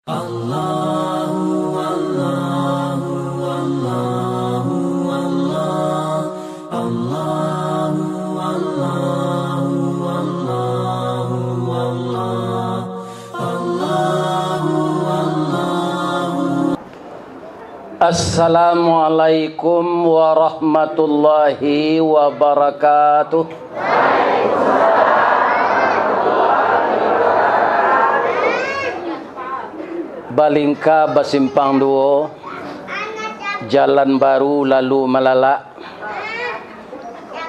Assalamualaikum warahmatullahi wabarakatuh. Balingka basimpang duo, jalan baru lalu malala.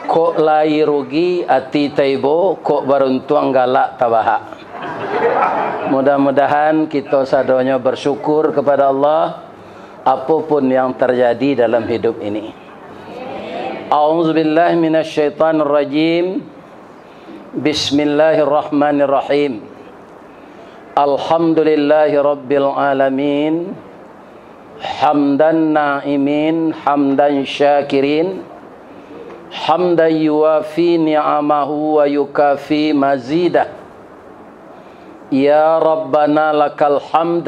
Kok lai rugi ati taibo, kok baruntuang galak tabaha. Mudah-mudahan kita sadonya bersyukur kepada Allah apapun yang terjadi dalam hidup ini. A'udzubillahi minasyaitonirrajim. Bismillahirrahmanirrahim. Alhamdulillahi rabbil alamin. Hamdan na'imin, hamdan syakirin. Hamdan yuwafi ni'amahu wa yukafi mazidah. Ya Rabbana lakal hamd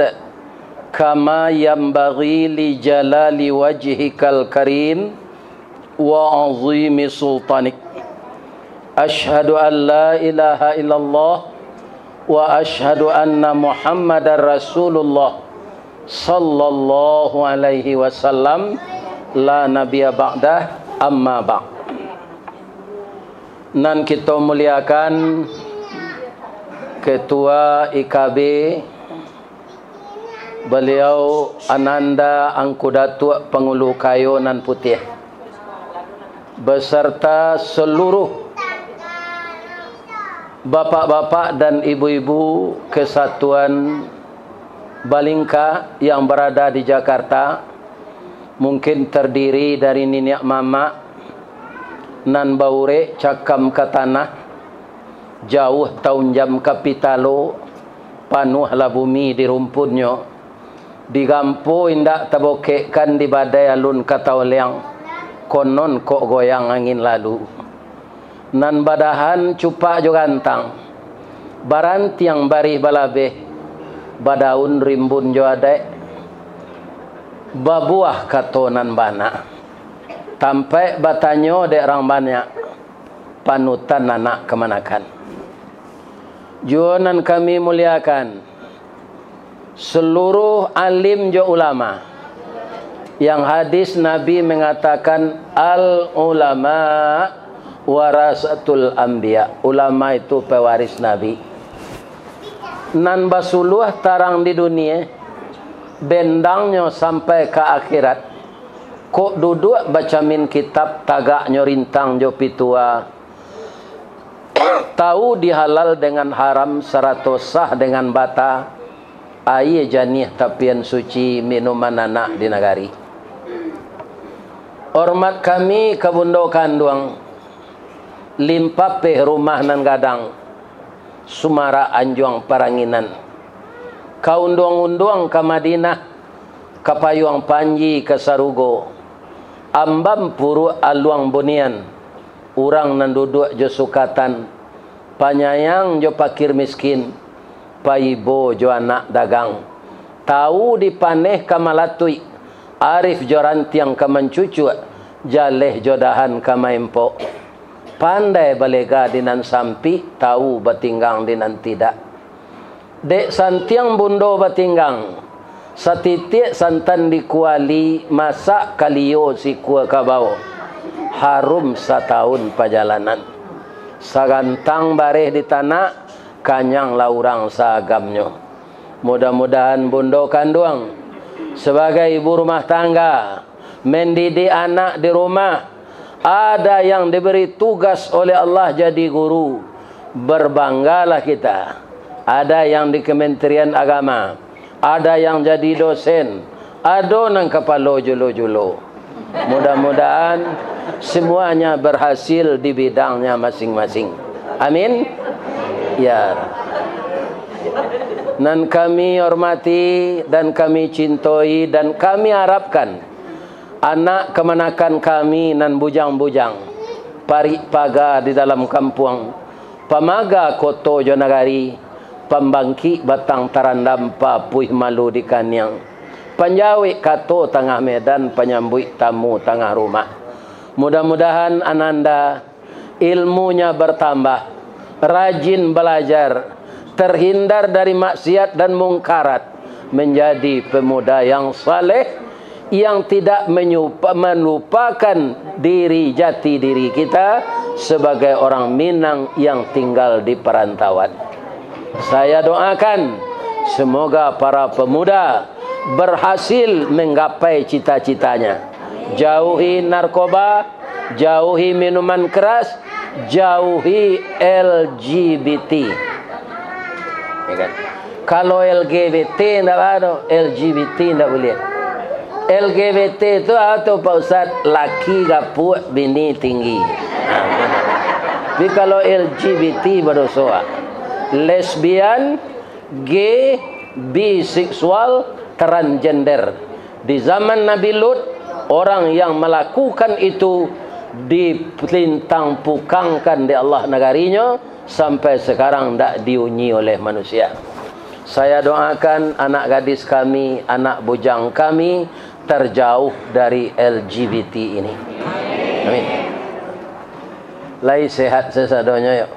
kama yanbaghi li jalali wajhikal karim wa azimi sultanik. Ashhadu an la ilaha illallah wa ashhadu anna Muhammadar Rasulullah sallallahu alaihi wasallam la nabiyya ba'dah, amma ba'd. Nan kita muliakan Ketua IKB, beliau Ananda Angku Datuk Pengulu Kayu Nan Putih, beserta seluruh bapak-bapak dan ibu-ibu Kesatuan Balingka yang berada di Jakarta. Mungkin terdiri dari Niniak Mama, Nan Baure, Cakam Katanah, jauh tahun jam kapitalo, panuhlah bumi di rumputnya. Digampo indak tabokekkan di badai alun katauliang, konon kok goyang angin lalu. Nan badahan cupak jo gantang, barantiang barih balabeh, badaun rimbun jo adek, babuah katonan bana, tampai batanyo dek orang banyak, panutan anak kemanakan. Juanan kami muliakan seluruh alim jo ulama, yang hadis Nabi mengatakan al ulama warasatul anbiya, ulama itu pewaris Nabi. Nan basuluh tarang di dunia, bendangnya sampai ke akhirat. Kok duduk bacamin kitab tagaknya rintang jo pitua, tahu dihalal dengan haram, seratus sah dengan bata. Aye janih tapian suci minuman anak di negari. Hormat kami kebundokan duang limpape rumah nan gadang Sumara Anjuang Paranginan. Kaundong-undong ke Madinah, Kapayuang Panji ke Sarugo, Ambam Puru Aluang Bunian, urang nan duduk jo sukatan, panyayang jo pakir miskin, paibo jo anak dagang, tahu dipaneh kamalatui, arif jo rantiang kamancucu, jaleh jodahan kamaimpo, pandai balega dinan sampi, tahu batinggang dinan tidak. Dek santiang bundo batinggang, satitik santan dikuali, masak kalio si kuah kabau, harum setahun perjalanan, sagantang bareh di tanah, kanyang laurang sagamnya. Mudah-mudahan bundo kanduang sebagai ibu rumah tangga mendidik anak di rumah, ada yang diberi tugas oleh Allah jadi guru, berbanggalah kita. Ada yang di Kementerian Agama, ada yang jadi dosen, ada nang kepala julo-julo. Mudah-mudahan semuanya berhasil di bidangnya masing-masing. Amin. Ya. Dan kami hormati dan kami cintai dan kami harapkan anak kemanakan kami nan bujang-bujang, parik paga di dalam kampung, pamaga koto jonagari, pembangki batang tarandam papuih malu di kanyang. Panjawi kato tengah medan, penyambut tamu tengah rumah. Mudah-mudahan ananda ilmunya bertambah, rajin belajar, terhindar dari maksiat dan mungkarat, menjadi pemuda yang saleh, yang tidak melupakan diri jati diri kita sebagai orang Minang yang tinggal di perantauan. Saya doakan semoga para pemuda berhasil menggapai cita-citanya. Jauhi narkoba, jauhi minuman keras, jauhi LGBT. Ya kan? Kalau LGBT tidak ada, LGBT tidak boleh. LGBT itu atau Pak Ustaz, laki gapuk, bini tinggi. Tapi kalau LGBT berdosa, lesbian, gay, biseksual, transgender. Di zaman Nabi Lut, orang yang melakukan itu dipelintang pukangkan di Allah negarinya, sampai sekarang tidak diunyi oleh manusia. Saya doakan anak gadis kami, anak bujang kami terjauh dari LGBT ini. Amin. Lai sehat sesadonya yuk.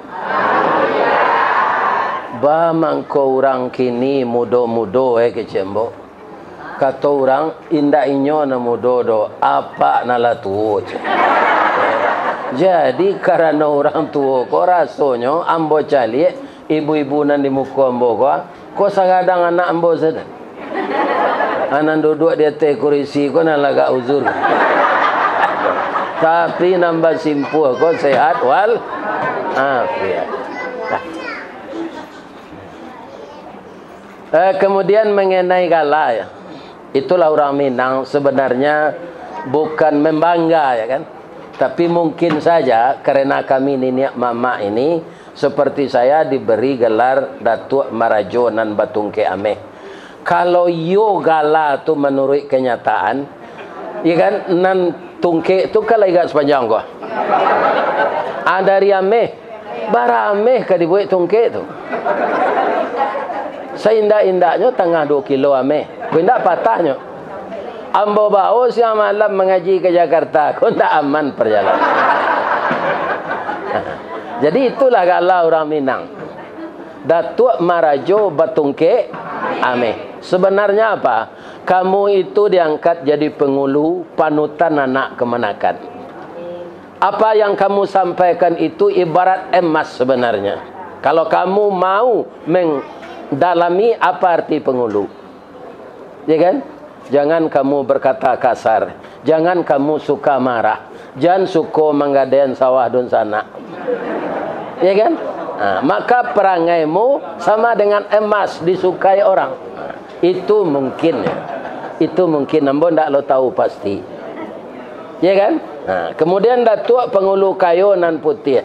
Bah mangko orang kini mudo-mudo kecembo. Kata orang indah inyo na mudo-do apa nala tuo. Jadi karena orang tua ko rasonyo ambo cali ibu-ibu nan di muka ambo ko sagadang anak ambo sedang. Anak duduk di atas kursi ko nalaga uzur. Tapi nambah simpuh ko sehat wal afiat. Kemudian mengenai gala ya. Itulah orang Minang sebenarnya bukan membangga ya kan. Tapi mungkin saja karena kami niniak mama ini seperti saya diberi gelar Datuk Marajo nan Batungke Ameh. Kalau yo gala tu menurut kenyataan, ya kan, nan tungke tu kalau igat sepanjang gua. Dari Ameh, bara Ameh ke dibuat tungke tu. Seindah-indahnya tengah 2 kilo Ameh. Kau indah patahnya. Ambo bau siang malam mengaji ke Jakarta, kau tak aman perjalanan. Jadi itulah galau orang Minang. Datuk Marajo Batungke Ameh. Sebenarnya apa? Kamu itu diangkat jadi pengulu panutan anak kemenakan. Apa yang kamu sampaikan itu ibarat emas sebenarnya. Kalau kamu mau mendalami apa arti pengulu, ya kan? Jangan kamu berkata kasar, jangan kamu suka marah, jangan suka menggadean sawah dun sana, ya kan? Nah, maka perangaimu sama dengan emas disukai orang. Itu mungkin ya. Itu mungkin, namun tidak lo tahu pasti, ya kan? Nah, kemudian datuk pengulu kayu nan putih.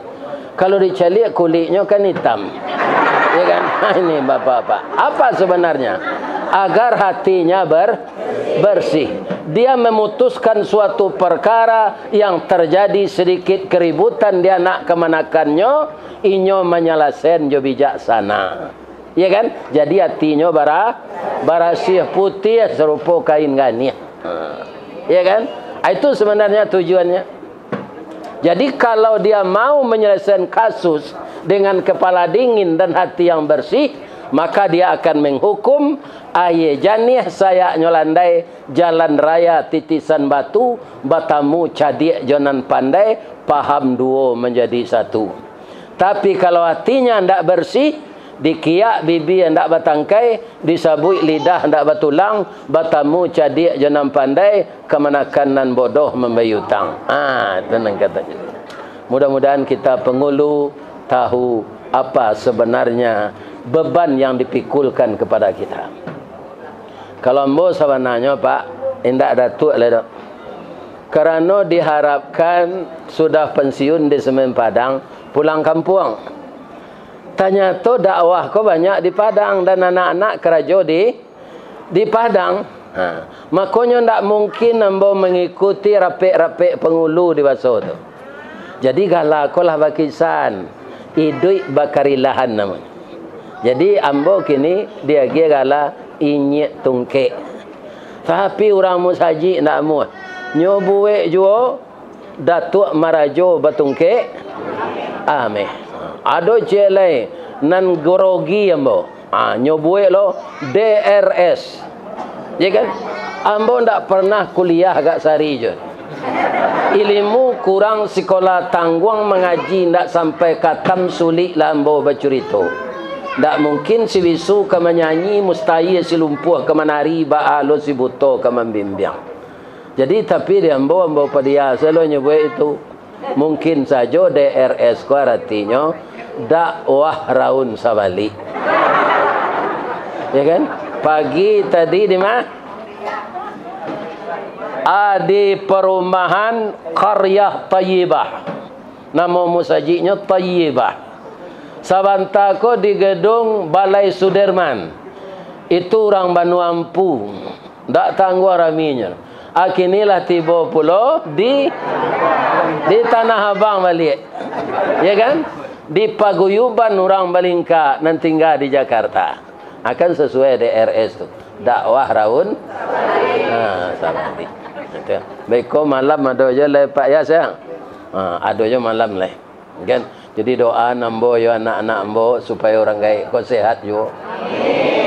Kalau dicalik kulitnya kan hitam, ya kan? Nah, ini bapak-bapak. Apa sebenarnya? Agar hatinya bersih. Dia memutuskan suatu perkara yang terjadi sedikit keributan di anak kemenakannya, inyo menyelesaikan jo bijaksana. Ya kan? Jadi hatinya barasih putih serupa kain ganih. Ya kan? Itu sebenarnya tujuannya. Jadi kalau dia mau menyelesaikan kasus dengan kepala dingin dan hati yang bersih, maka dia akan menghukum aye janih saya nyolandai jalan raya titisan batu, batamu cadik jonan pandai, paham duo menjadi satu. Tapi kalau hatinya tidak bersih, dikiak bibi hendak batangkai, disabui lidah hendak batulang, batamu cadik jonan pandai, kemenakan nan bodoh membayutang. Tenang katanya. Mudah-mudahan kita pengulu tahu apa sebenarnya beban yang dipikulkan kepada kita. Kalau ambo sebenarnya Pak, indak datuk le dok. Karena diharapkan sudah pensiun di Semen Padang, pulang kampung. Tanya tu dakwah kau banyak di Padang dan anak-anak kerajo di Padang. Makanya ndak mungkin ambo mengikuti rapik-rapik pengulu di baso tu. Jadi galak kau lah bakisan, idui bakarilahan namanya. Jadi ambo kini dia gala inyek tungkek. Tapi orang musaji nak mu. Nyobuwe juo datuk marajo batungkek. Ame. Ado jelai nan gorogi ambo. Nyobuwe lo DRS. Ya kan? Ambo ndak pernah kuliah agak sari je. Ilmu kurang sekolah tangguang mengaji ndak sampai katam sulit lah ambo bacurito. Tak mungkin si bisu ke menyanyi, mustahil si lumpuh ke menari, ba'alo si buto ke membimbing. Jadi tapi dia ambo pada dia selalu nyebut itu. Mungkin saja DRS ku artinya dakwah raun sabali. Ya kan? Pagi tadi di mana? Di perumahan Qaryah Tayyibah. Nama musajinya Tayyibah. Sabantako di gedung Balai Sudirman. Itu orang Banu Ampu. Tak tangguh raminya. Akinilah tiba pulau di Tanah Abang balik. Ya kan? Di paguyuban orang Balingka nan tinggal di Jakarta. Akan sesuai DRS tu. Dakwah raun. Sabandi. Baikko malam ada je lah Pak ya sayang. Ada je malam lah. Kan? Jadi doa nambo yo anak-anak ambo supaya orang gay kau sehat yo.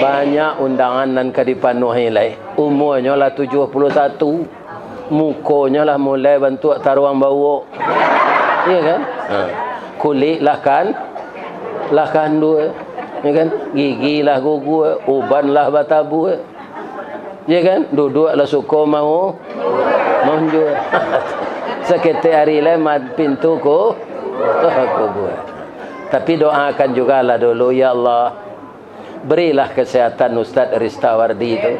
Banyak undangan dan kadipanuhi lai. Umurnya lah 71. Mukonya lah mulai bantu taruang bau. Iya kan? Kulit lah kan dua. Ya kan? Gigi lah gugu, uban lah batabu. Ya kan? Duduk lah suko mau juga. Sekitar hari lai mad pintu ko. Aku buat. Tapi doakan juga lah dulu, ya Allah, berilah kesehatan Ustaz Ristawardi itu.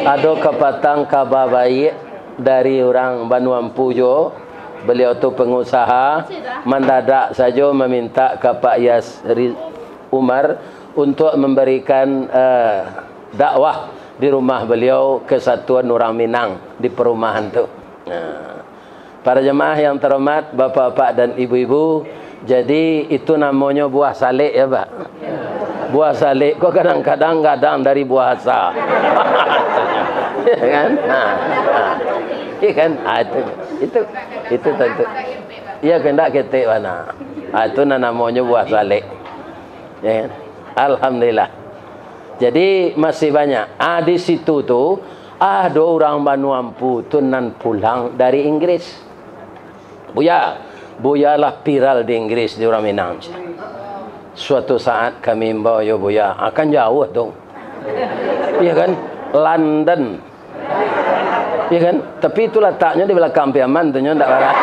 Ada kepatang kabar baik dari orang Banu Ampu jo. Beliau tu pengusaha, mendadak saja meminta ke Pak Yas Umar untuk memberikan dakwah di rumah beliau Kesatuan Orang Minang di perumahan tu. Para jemaah yang terhormat, bapak-bapak dan ibu-ibu, jadi itu namanya buah salik ya Pak. Buah salik kok kadang-kadang dari buah asa. Ya kan? Iya kan? Itu tentu. Iya kendak ketik mana? Itu namanya buah salik. Ya kan? Alhamdulillah. Jadi masih banyak. Di situ tuh ada orang Banu Ampu tunan pulang dari Inggris. Buya lah viral di Inggris di orang Minang. Suatu saat kami bawa yo Buya akan jauh dong. Iya kan? London. Iya kan? Tapi itu letaknya di belakang Piaman tu ndak barat.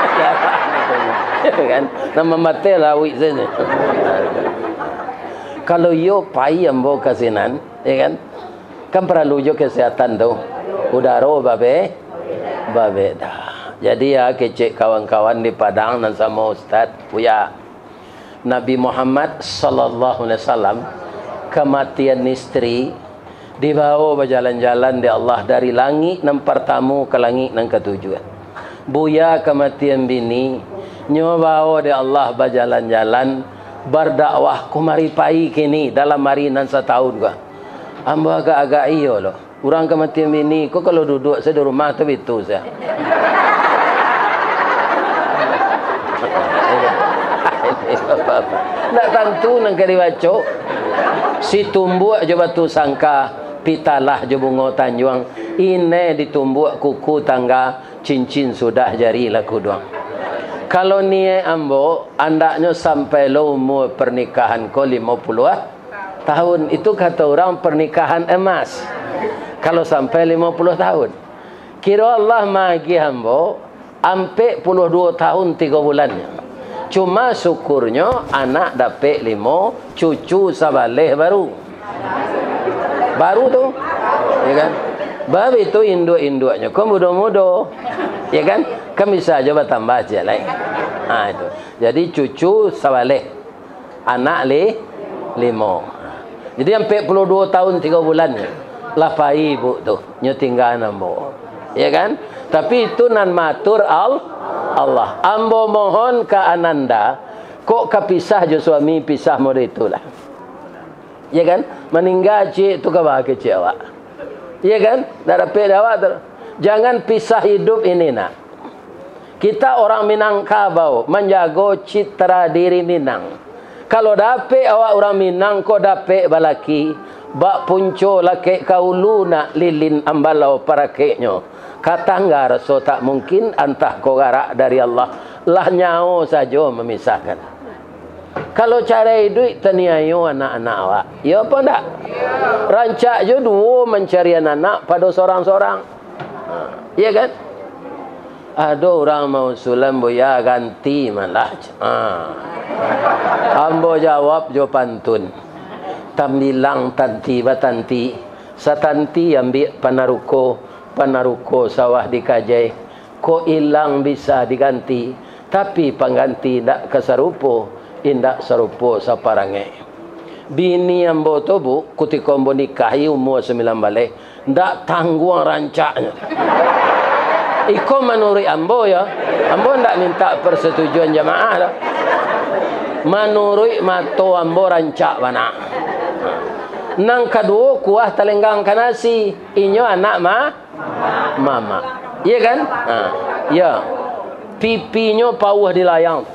Iya kan? Nama mate lawi saja. Kalau yo pai ambo kasinan, iya kan? Kan perlu jo kesehatan tu. Udara babe dah. Jadi ya kecek kawan-kawan di Padang dan sama Ustaz Buya. Nabi Muhammad sallallahu alaihi wasallam kematian istri dibawa berjalan-jalan di Allah dari langit nan pertama ke langit nan ketujuh. Buya kematian bini nyobawa di Allah berjalan-jalan berdakwah kumari pai kini dalam hari nan setahun gua. Ambo agak-agak iyo loh. Orang kematian bini kok kalau duduk saya di rumah tu itu saya. Nak tentu nang kali baca si tumbuk je batu sangka pitalah je bunga tanjuang ini ditumbuk kuku tangga cincin sudah jari laku doang. Kalau ni ambo andaknya sampai lo umur pernikahan ko 50 tahun itu kata orang pernikahan emas. Kalau sampai 50 tahun kira Allah magi ambo ampe 22 tahun 3 bulannya. Cuma syukurnya anak dapat 5 cucu sabaleh baru tu, ya kan? Bab itu induk-induknya kau muda-muda, ya kan? Kan bisa aja bertambah aja lah. Itu. Jadi cucu sabaleh, anak 5. Jadi sampai 22 tahun 3 bulannya. Lapai ibu tu, nyetinggal ambo, ya kan? Tapi itu nan matur Allah. Ambo mohon ke Ananda, kok kepisah jo suami pisah model itulah. Ya kan? Meninggal cik tu kebagi cik awak. Ya kan? Dah dapat awak tu. Jangan pisah hidup ini nak. Kita orang Minangkabau menjaga citra diri Minang. Kalau dapat awak orang Minang kau dapat balaki, bak punco laki kaulu nak lilin ambalau para keknya. Kata enggak rasa tak mungkin antah kau garak dari Allah. Lah nyawa saja memisahkan. Kalau cara hidup taniayo anak-anak awak. Ya apa enggak? Rancak je dua mencari anak pada seorang-seorang. Ya kan? Ada orang mau sulam boya ganti malah. Ambo jawab jo pantun. Tambilang tanti batanti. Satanti ambil panaruko sawah dikajai. Ko ilang bisa diganti. Tapi pengganti ndak kesarupo. Indak serupo saparange. Bini ambo tu bu, ketika ambo nikahi umur 9 balik, ndak tangguang rancaknya. Iko menurut ambo ya, ambo ndak minta persetujuan jamaah dah. Menurut mato ambo rancak mana. Nang kedua kuah telenggang kanasi, inyo anak mama. Iya kan? Ya. Pipinya pawah dilayang.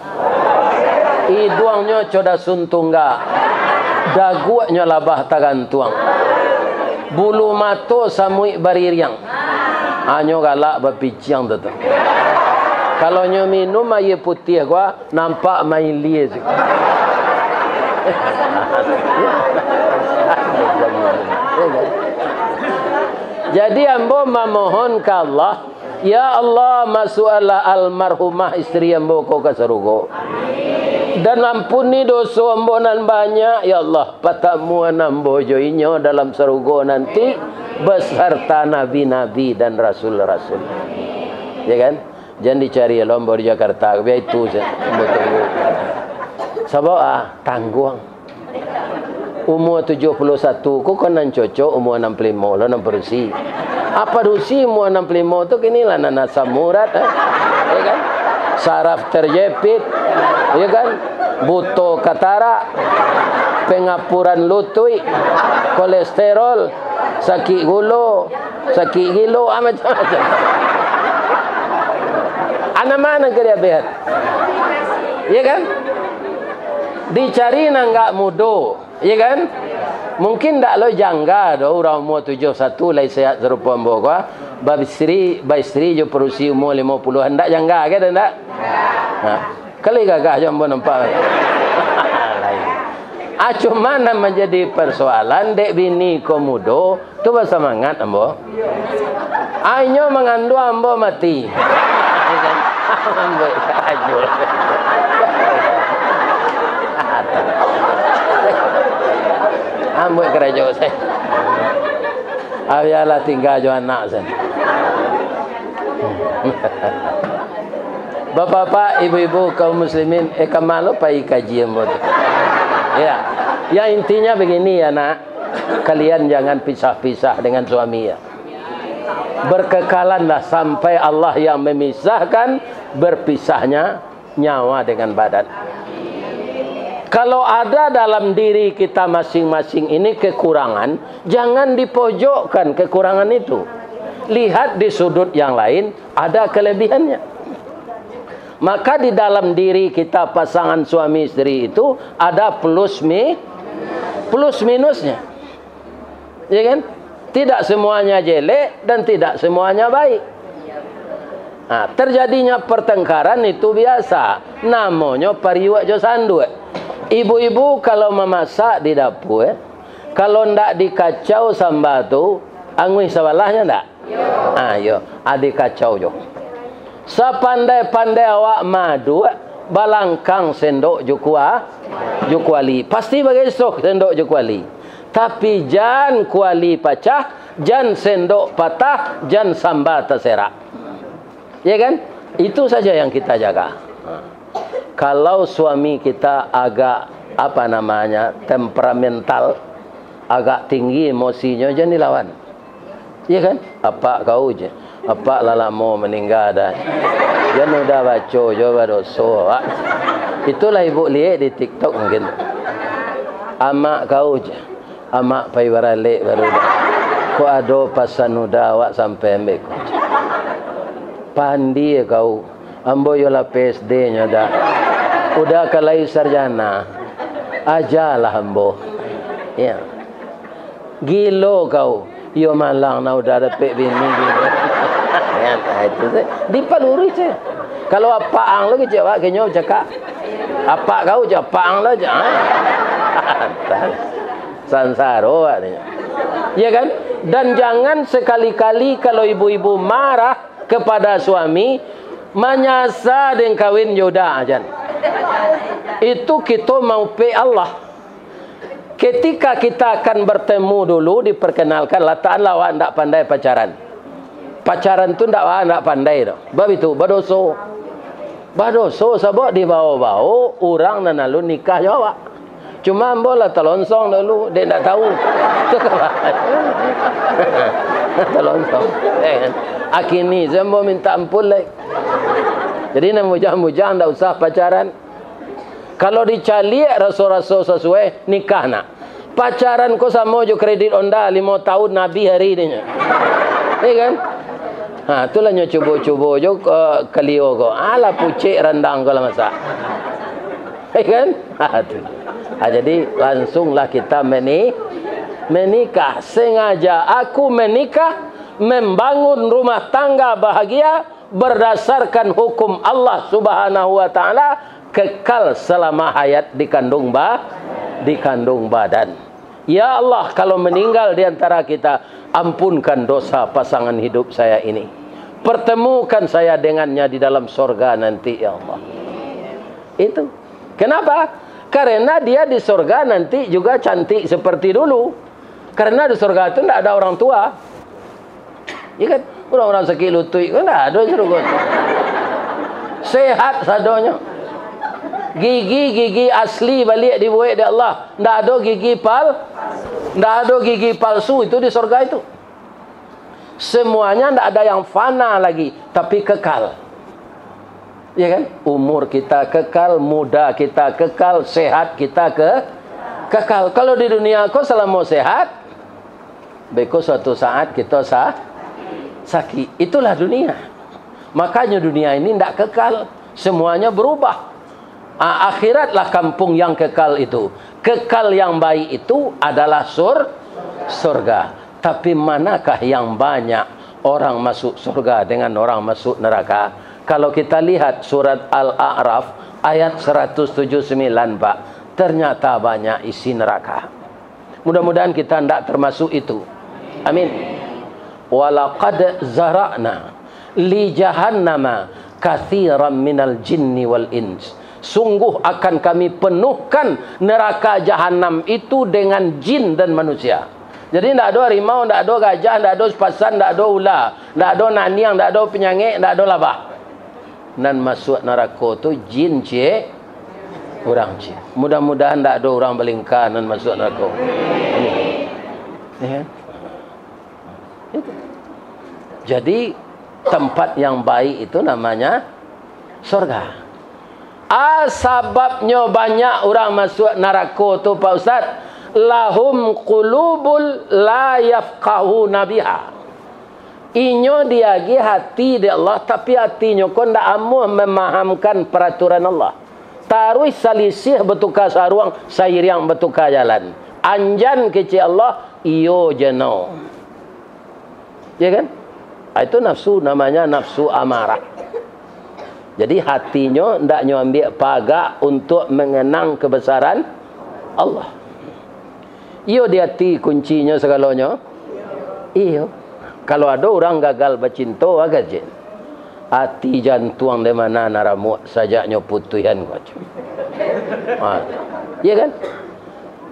Hidungnya coda suntungga. Dagunya labah tagantuang. Bulu mato samui baririang. Hanya galak berpiciang tu. Kalau nyo minum air putih gua nampak main lies. Jadi ambo memohon ke Allah, ya Allah masuklah almarhumah istri ambo kau ke surga. Dan ampuni dosa ambo nan banyak, ya Allah patamuan ambo joinyo dalam surga nanti beserta nabi-nabi dan rasul-rasul. Ya kan? Jangan dicari lomba di Jakarta, biar itu betul. Sebab tangguang. Umur 71 ku konan cocok umur 65 lo nan perusi. Apa rusi umur 65 tu kini lah nana samurat ya kan? Saraf terjepit ya kan? Buto katarak, pengapuran lutut, kolesterol, sakit gilo, macam-macam. Anak mana kerja behat? Ya kan? Dicari nggak mudo, ya kan? Mungkin tak lo jangga do orang umur 71 lai sehat serupa ambo gua. Bab istri jo perusi umur 50-an ndak jangga ke ndak? Kali gagah jo ambo nampak. Cuma nak menjadi persoalan dek bini komudo tu bersemangat ambo. Ainyo mengandung ambo mati. Ambo kajul. Ambo kerja saya. Abialah tinggal jo anak saya. Bapak-bapak, ibu-ibu kaum muslimin, kemalo pai kaji ambo. Ya. Ya intinya begini ya nak. Kalian jangan pisah-pisah dengan suami ya. Berkekalanlah sampai Allah yang memisahkan berpisahnya nyawa dengan badan. Kalau ada dalam diri kita masing-masing ini kekurangan, jangan dipojokkan kekurangan itu. Lihat di sudut yang lain ada kelebihannya. Maka di dalam diri kita pasangan suami istri itu ada plus minusnya. Ya kan? Tidak semuanya jelek dan tidak semuanya baik. Terjadinya pertengkaran itu biasa. Namanya pariwak jo sandu. Ibu-ibu kalau memasak di dapur, kalau ndak dikacau sambal tu, angui sabalahnya ndak? Ayo, adik kacau jo. Sepandai-pandai awak madu, balangkang sendok jukuali. Pasti bagi esok sendok jukuali. Tapi jan kuali pecah, jan sendok patah, jan sambal terserak. Ya kan? Itu saja yang kita jaga. Kalau suami kita agak temperamental, agak tinggi emosinya, jangan dilawan. Ya kan? Apa kau je? Apa lala mau meninggal dah? Jangan udah baca coba dosa. Itulah ibu lihat di TikTok mungkin. Amak kau je. Amak pai baralik baru dah. Ko ado pasan udah awak sampai ambil ko. Pandi kau. Ambo yola PSD nya dah. Udah kalai sarjana. Ajalah ambo. Ya. Gilo kau. Yo malang na udah ada pek bini gitu. Ya itu sih. Dipaluri sih. Kalau apa ang lagi jawab kenyo cakap. Apa kau jawab ang lah jangan. Sansaro artinya. Ya kan? Dan jangan sekali-kali kalau ibu-ibu marah kepada suami menyasa dengan kawin jodoh aja. Itu kita mau pe Allah. Ketika kita akan bertemu dulu diperkenalkan lataanlah awak ndak pandai pacaran. Pacaran tu ndak pandai dah. Bab itu badoso. Badoso sebab dibawa-bawa orang dan lalu nikah jawab. Cuma ambolah telonsong dulu, dia tak tahu. Telonsong. Akini semua minta ampun lagi. Jadi nak mujang-mujang tak usah pacaran. Kalau dicaliak rasul-rasul sesuai nikah nak. Pacaran ko sama jo kredit onda 5 tahun Nabi hari ini. Iya kan? Ha, itulah nyo cubo-cubo jo kalio ko. Ala pucik rendang ko lah masak. Iya kan? Ha tu. Jadi langsunglah kita menikah. Sengaja aku menikah membangun rumah tangga bahagia berdasarkan hukum Allah Subhanahu wa taala, kekal selama hayat dikandung badan. Ya Allah, kalau meninggal di antara kita, ampunkan dosa pasangan hidup saya ini. Pertemukan saya dengannya di dalam surga nanti ya Allah. Itu. Kenapa? Karena dia di surga nanti juga cantik seperti dulu. Karena di surga itu tidak ada orang tua. Ya kan? Orang-orang sakit lutut kan tidak ada surga. Sehat sadonya. Gigi asli balik dibuat di Allah. Tidak ada gigi palsu itu di surga itu. Semuanya tidak ada yang fana lagi, tapi kekal. Ya kan? Umur kita kekal, muda kita kekal, sehat kita kekal. Kalau di dunia kau selama sehat, beko suatu saat kita sakit. Itulah dunia. Makanya dunia ini tidak kekal, semuanya berubah. Akhiratlah kampung yang kekal itu. Kekal yang baik itu adalah surga. Tapi manakah yang banyak orang masuk surga dengan orang masuk neraka? Kalau kita lihat surat Al-A'raf ayat 179, Pak, ternyata banyak isi neraka. Mudah-mudahan kita tidak termasuk itu. Amin. Walaqad zara'na li jahannama katsiran minal jinni wal ins. Sungguh akan kami penuhkan neraka jahanam itu dengan jin dan manusia. Jadi tidak ada harimau, tidak ada gajah, tidak ada sepasan, tidak ada ular, tidak ada naniang, tidak ada penyangik, tidak ada labah. Dan masuk neraka tu jin cik, orang cik. Mudah-mudahan tak ada orang belingkar dan masuk neraka. Ya. Jadi tempat yang baik itu namanya surga. Sebabnya banyak orang masuk neraka tu Pak Ustaz, lahum qulubul la yafqahuna biha. Inyo diagi hati di Allah, tapi hatinya kau tidak amuh memahamkan peraturan Allah. Taruh salisih bertukar saruang, sayiriang bertukar jalan. Anjan kecil Allah, iyo jeno. Ya kan? Itu nafsu, namanya nafsu amarah. Jadi hatinya tidak ambil pagak untuk mengenang kebesaran Allah. Iyo di hati kuncinya segalanya. Iyo. Kalau ada orang gagal bercinta, agak je. Hati jantung di mana naramu sajaknya putuhan kau. Ya kan?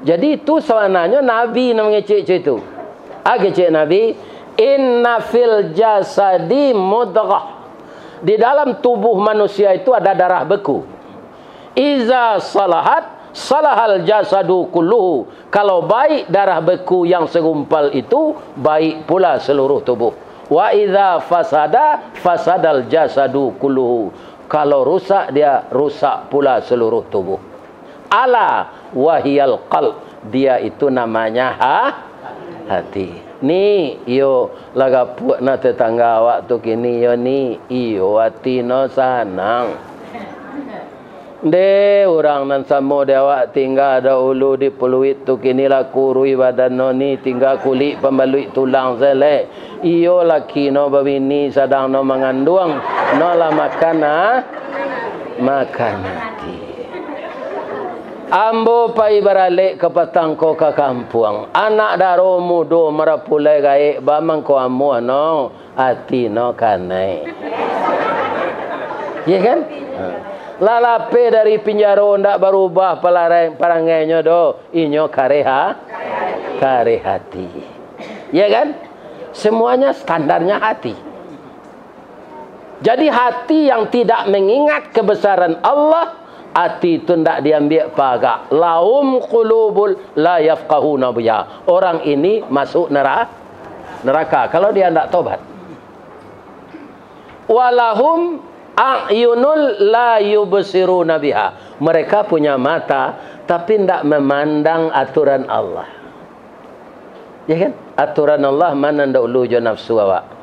Jadi itu sebenarnya Nabi namanya cik itu. Agak cik Nabi, inna fil jasadi mudghah. Di dalam tubuh manusia itu ada darah beku. Iza salahat salahal jasadu kulluhu. Kalau baik darah beku yang segumpal itu, baik pula seluruh tubuh. Wa idza fasada fasadal jasadu kulluhu. Kalau rusak dia rusak pula seluruh tubuh. Ala wahiyal qalb. Dia itu namanya hati. Ni yo laga puak na tetangga awak tu kini yo ni iyo hati no sanang. De orang nan samo de awak tinggal ada ulu di peluit tu kini lah kurui badan no ni tinggal kulit pembalui tulang sele. Iyo laki no babini sedang no mengandung no lah makan hati. Ambo pai baralik ke patangko ke kampung. Anak daro mudo marapulai gaik bamang ko amu no hati no kanai. Ya kan? Lalape dari pinjaro ndak berubah parangainya do inyo kare hati. Ya kan? Semuanya standarnya hati. Jadi hati yang tidak mengingat kebesaran Allah, hati itu tidak diambil pagar. Lahum qulubul la yafqahuna biha. Orang ini masuk neraka kalau dia tidak tobat. Walahum a'yunul la yubsiruna biha. Mereka punya mata tapi tidak memandang aturan Allah. Ya kan? Aturan Allah mana ndak ulu jo nafsu awak.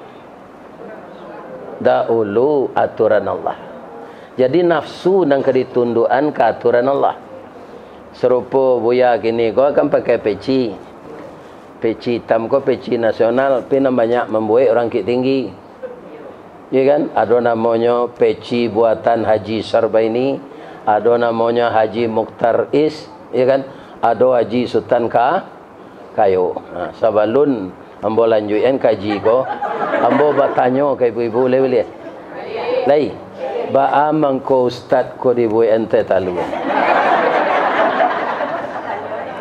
Dahulu aturan Allah. Jadi nafsu dan keditunduan ke aturan Allah. Serupa buya gini, kau akan pakai peci. Peci hitam kau peci nasional, pina banyak membuat orang kik tinggi. Ya kan? Ada namanya peci buatan Haji Sarbaini, ada namanya Haji Mukhtar Is, ya kan? Ada Haji Sultan Kayo. Nah, sabalun ambo lanjutin kaji ko. Ambo batanyo ke ibu-ibu boleh. Lai. Ba amang ko ustad ko di buat ente talu.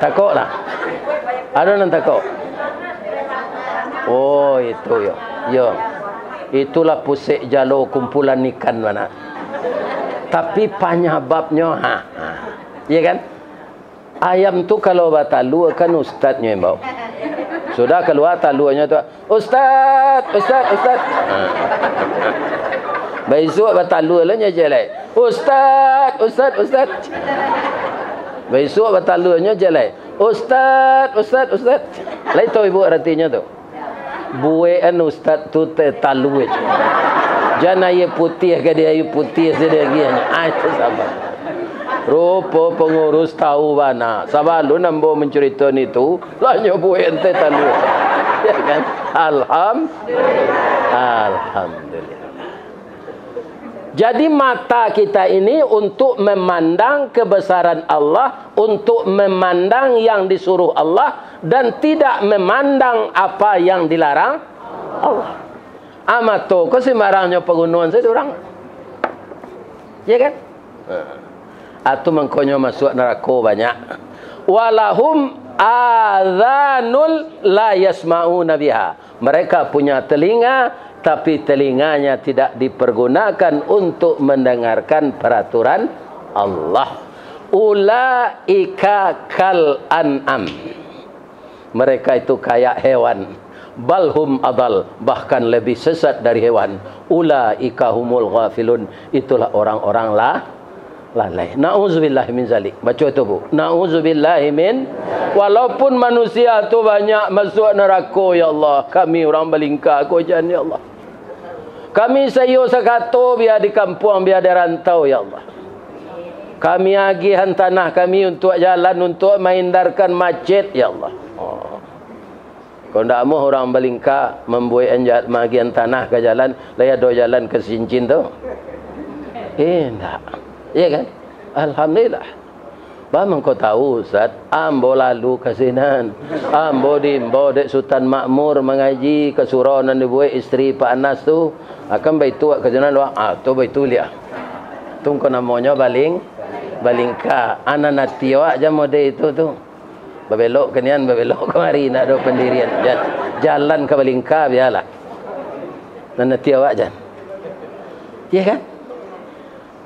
Takok lah. Ada nan takok. Oh itu yo. Yo. Itulah pusik jalo kumpulan ikan mana. Tapi penyebabnya ya kan? Ayam tu kalau batalu kan ustadnya yang bawa. Sudah keluar taluannya tu, Ustaz. Besok batalu nya jelek. Ustaz. Besok batalunya jelek. Ustaz. Lai tahu ibu artinya tu. Buean ustaz tu te talu. Jangan ye putih ke dia ye putih sedegianya. Itu sabar. Rupa pengurus tahu bana. Sabalu nambo mencerita itu, lah nyobu ente talu. Ya kan? Alhamdulillah. Jadi mata kita ini untuk memandang kebesaran Allah, untuk memandang yang disuruh Allah dan tidak memandang apa yang dilarang Allah. Amat tu kau sembarangnya pengunuan saya orang. Ya kan? Atau mengkonyo masuk neraka banyak. Walahum adzanul la yasma'una biha. Mereka punya telinga tapi telinganya tidak dipergunakan untuk mendengarkan peraturan Allah. Ulaika kal an'am. Mereka itu kayak hewan. Balhum adal, bahkan lebih sesat dari hewan. Ulaika humul ghafilun. Itulah orang-orang lalai. Na'udzubillah min zalik. Baca itu bu. Na'udzubillah min. Walaupun manusia tu banyak masuk neraka ya Allah, kami orang Balingka kau jangan ya Allah. Kami sayo sakato biar di kampung biar di rantau ya Allah. Kami agihan tanah kami untuk jalan untuk menghindarkan macet ya Allah. Kalau tidak mau orang Balingka membuat bagian tanah ke jalan, laya do jalan ke Sincin tu. Tak. Ya kan? Alhamdulillah. Bang kau tahu Ustaz, ambo lalu ke sinan. Ambo dimbo dek Sultan Makmur mengaji ke surau nan dibuat isteri Pak Anas tu. Akan baik tu ke sinan luang. Tu baik tu lihat. Tu kau namanya Balingka. Anak nati awak je mode itu tu. Babelok kenian, babelok kemari nak ada pendirian. Jalan ke Balingka biarlah. Nan nati awak je. Ya kan?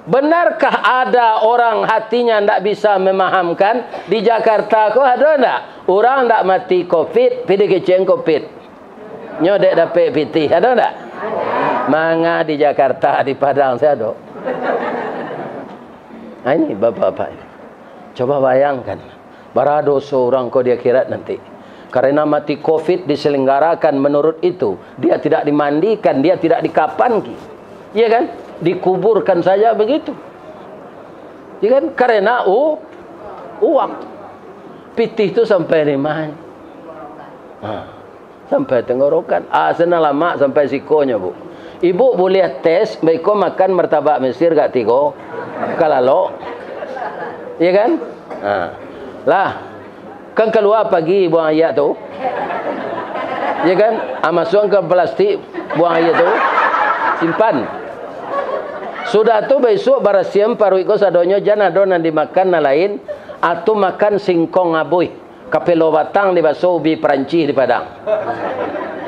Benarkah ada orang hatinya tidak bisa memahamkan? Di Jakarta kau ada tak? Orang tak mati COVID, pilih keceng COVID. Nyodek dapat PT, ada tak? Manga di Jakarta, di Padang saya ada. Ini bapak-bapak. Coba bayangkan. Barado seorang kau di akhirat nanti. Karena mati COVID diselenggarakan menurut itu. Dia tidak dimandikan, dia tidak dikapanki. Iya kan? Dikuburkan saja begitu. Iya kan? Karena uang. Pitih itu sampai di mana? Sampai tenggorokan. Sana lama sampai sikonya, Bu. Ibu boleh tes, baik kau makan martabak Mesir gak tigo? Kalalo. Iya kan? Lah. Kan keluar pagi buang air tu. Ya kan? Masuk ke plastik buang air tu. Simpan. Sudah tu besok barasiam paru iko sadonyo jana donan dimakan na lain atau makan singkong aboy. Kapelo batang di baso ubi Perancis di Padang.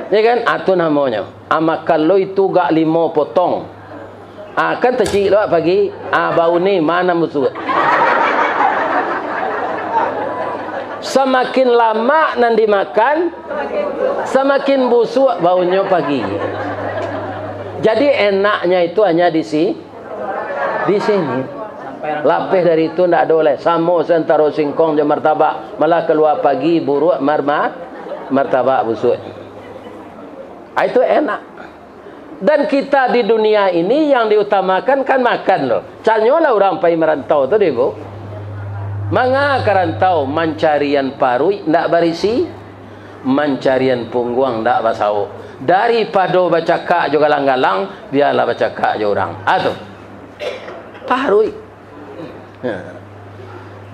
Ya kan? Atau namanya. Makan lo itu gak 5 potong. Kan tercik lo pagi. Bau ni mana musuh. Semakin lama nanti makan, semakin busuk baunya pagi. Jadi enaknya itu hanya di sini. Lapis dari itu tidak boleh. Samo sentaro singkong je martabak, malah keluar pagi buruk martabak busuk. Itu enak. Dan kita di dunia ini yang diutamakan kan makan loh. Canyolah orang pai merantau tu deh, Bu. Manga karantau mancarian parui ndak barisi, mancarian pungguang ndak basau. Daripada baca kak juga galang-galang, biarlah baca kak je orang. Atuh. Parui.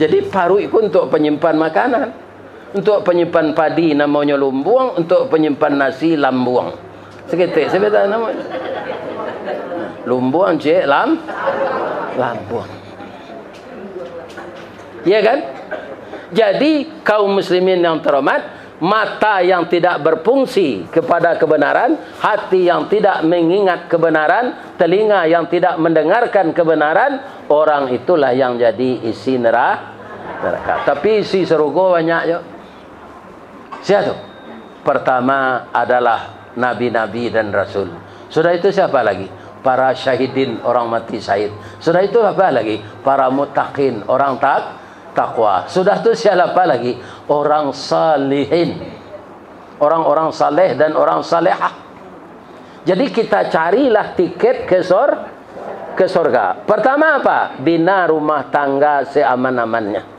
Jadi parui itu untuk penyimpan makanan. Untuk penyimpan padi namanya lumbuang, untuk penyimpan nasi lambuang. Seketik sebetulnya namanya. Lumbuang cik lambuang. Ya kan? Jadi kaum muslimin yang terhormat, mata yang tidak berfungsi kepada kebenaran, hati yang tidak mengingat kebenaran, telinga yang tidak mendengarkan kebenaran, orang itulah yang jadi isi neraka. Tapi isi surga banyak yo. Siapa? Pertama adalah nabi-nabi dan rasul. Sudah itu siapa lagi? Para syahidin, orang mati syahid. Sudah itu apa lagi? Para muttaqin, orang takwa. Sudah itu siapa lagi? Orang salihin, orang-orang saleh dan orang salehah. Jadi kita carilah tiket ke surga. Pertama apa? Bina rumah tangga seaman-amannya.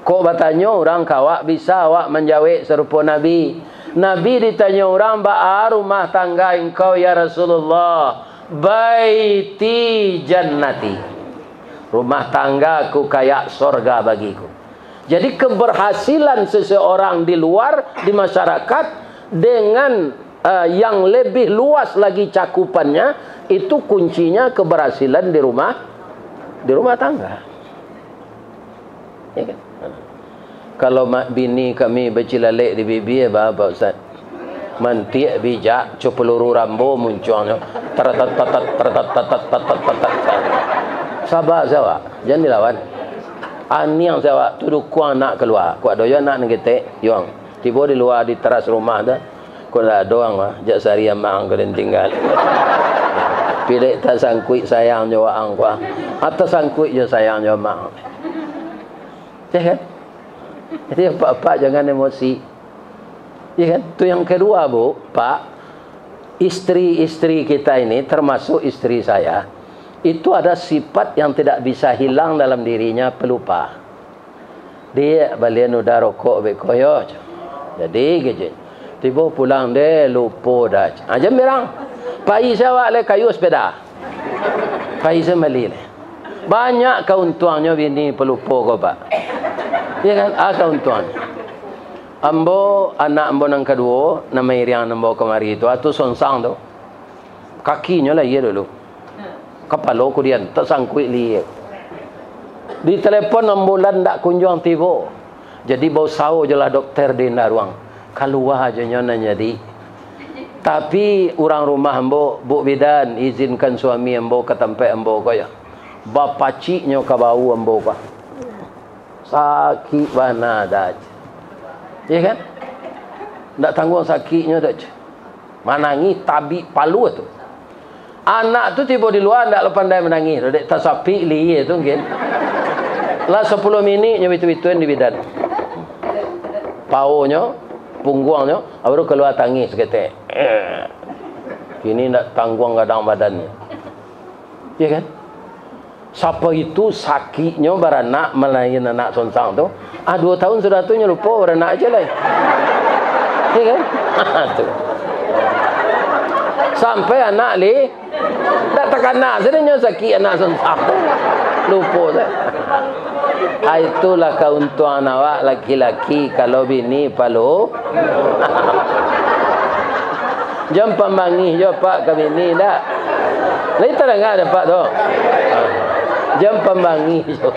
Kok bertanya orang kawak bisa awak menjawab serupa Nabi. Nabi ditanya orang, ba rumah tangga engkau ya Rasulullah? Baiti jannati. Rumah tanggaku kayak surga bagiku. Jadi keberhasilan seseorang di luar, di masyarakat, dengan yang lebih luas lagi cakupannya, itu kuncinya keberhasilan di rumah tangga. Ya kan? Kalau mak bini kami bercilalek di bibi, apa Ustaz? Mantik bijak, peluru rambo munculnya. Sabar sawa, jangan dilawan. Ani yang sawa tuduk kuang nak keluar. Kuat doyan nak ngetek, yong. Tiba di luar di teras rumah dah. Kau dah doang lah. Jak sehari amang kau dan tinggal. Pilih tak sangkut sayang jawab ang kuah. Atau sangkut je sayang jawab mang. Ya kan? Jadi apa-apa jangan emosi. Ya kan? Itu yang kedua, Bu, Pak. Istri-istri kita ini termasuk istri saya. Itu ada sifat yang tidak bisa hilang dalam dirinya, pelupa. Dia balian udah rokok bekoyo. Jadi gitu. Tiba pulang deh lupa dah. Aja mirang. Pai saya le kayu sepeda. Pai saya beli le. Banyak keuntungannya bini pelupa kau Pak. Ya kan? Keuntungan. Ambo anak ambo yang kedua nama Iriang ambo kemari itu atau sonsang tu. Kakinya lah ia dulu. Kepala kudian tak sangkut liye. Di telefon ambulan tak kunjung tiba. Jadi bau sawo je lah dokter di ruang. Keluar aja nyona jadi. Tapi orang rumah ambo, Bu Bidan izinkan suami ambo ke tempat ambo kaya. Bapa ciknya ke bau ambo ka. Sakit bana dah. Ya kan? Tak tanggung sakitnya dah. Manangi tabik palu tu. Anak tu tiba di luar tak pandai menangis. Dek tak sapi liye tu mungkin. Lah 10 minit nyewitu-wituin di bidan. Paunya, punggungnya, baru keluar tangis seketik. Kini nak tanggung kadang badannya. Ya kan? Siapa itu sakitnya beranak melayan anak sonsang tu? 2 tahun sudah tu lupa beranak aja lah. Ya kan? Tu. Sampai anak li tak terkena sebenarnya sakit anak sonsang tu. Lupa dah. Itulah keuntungan awak laki-laki kalau bini palu. Jam pembangi je pak ke bini dah. Lain tak dengar ada pak tu. Jam pembangi je.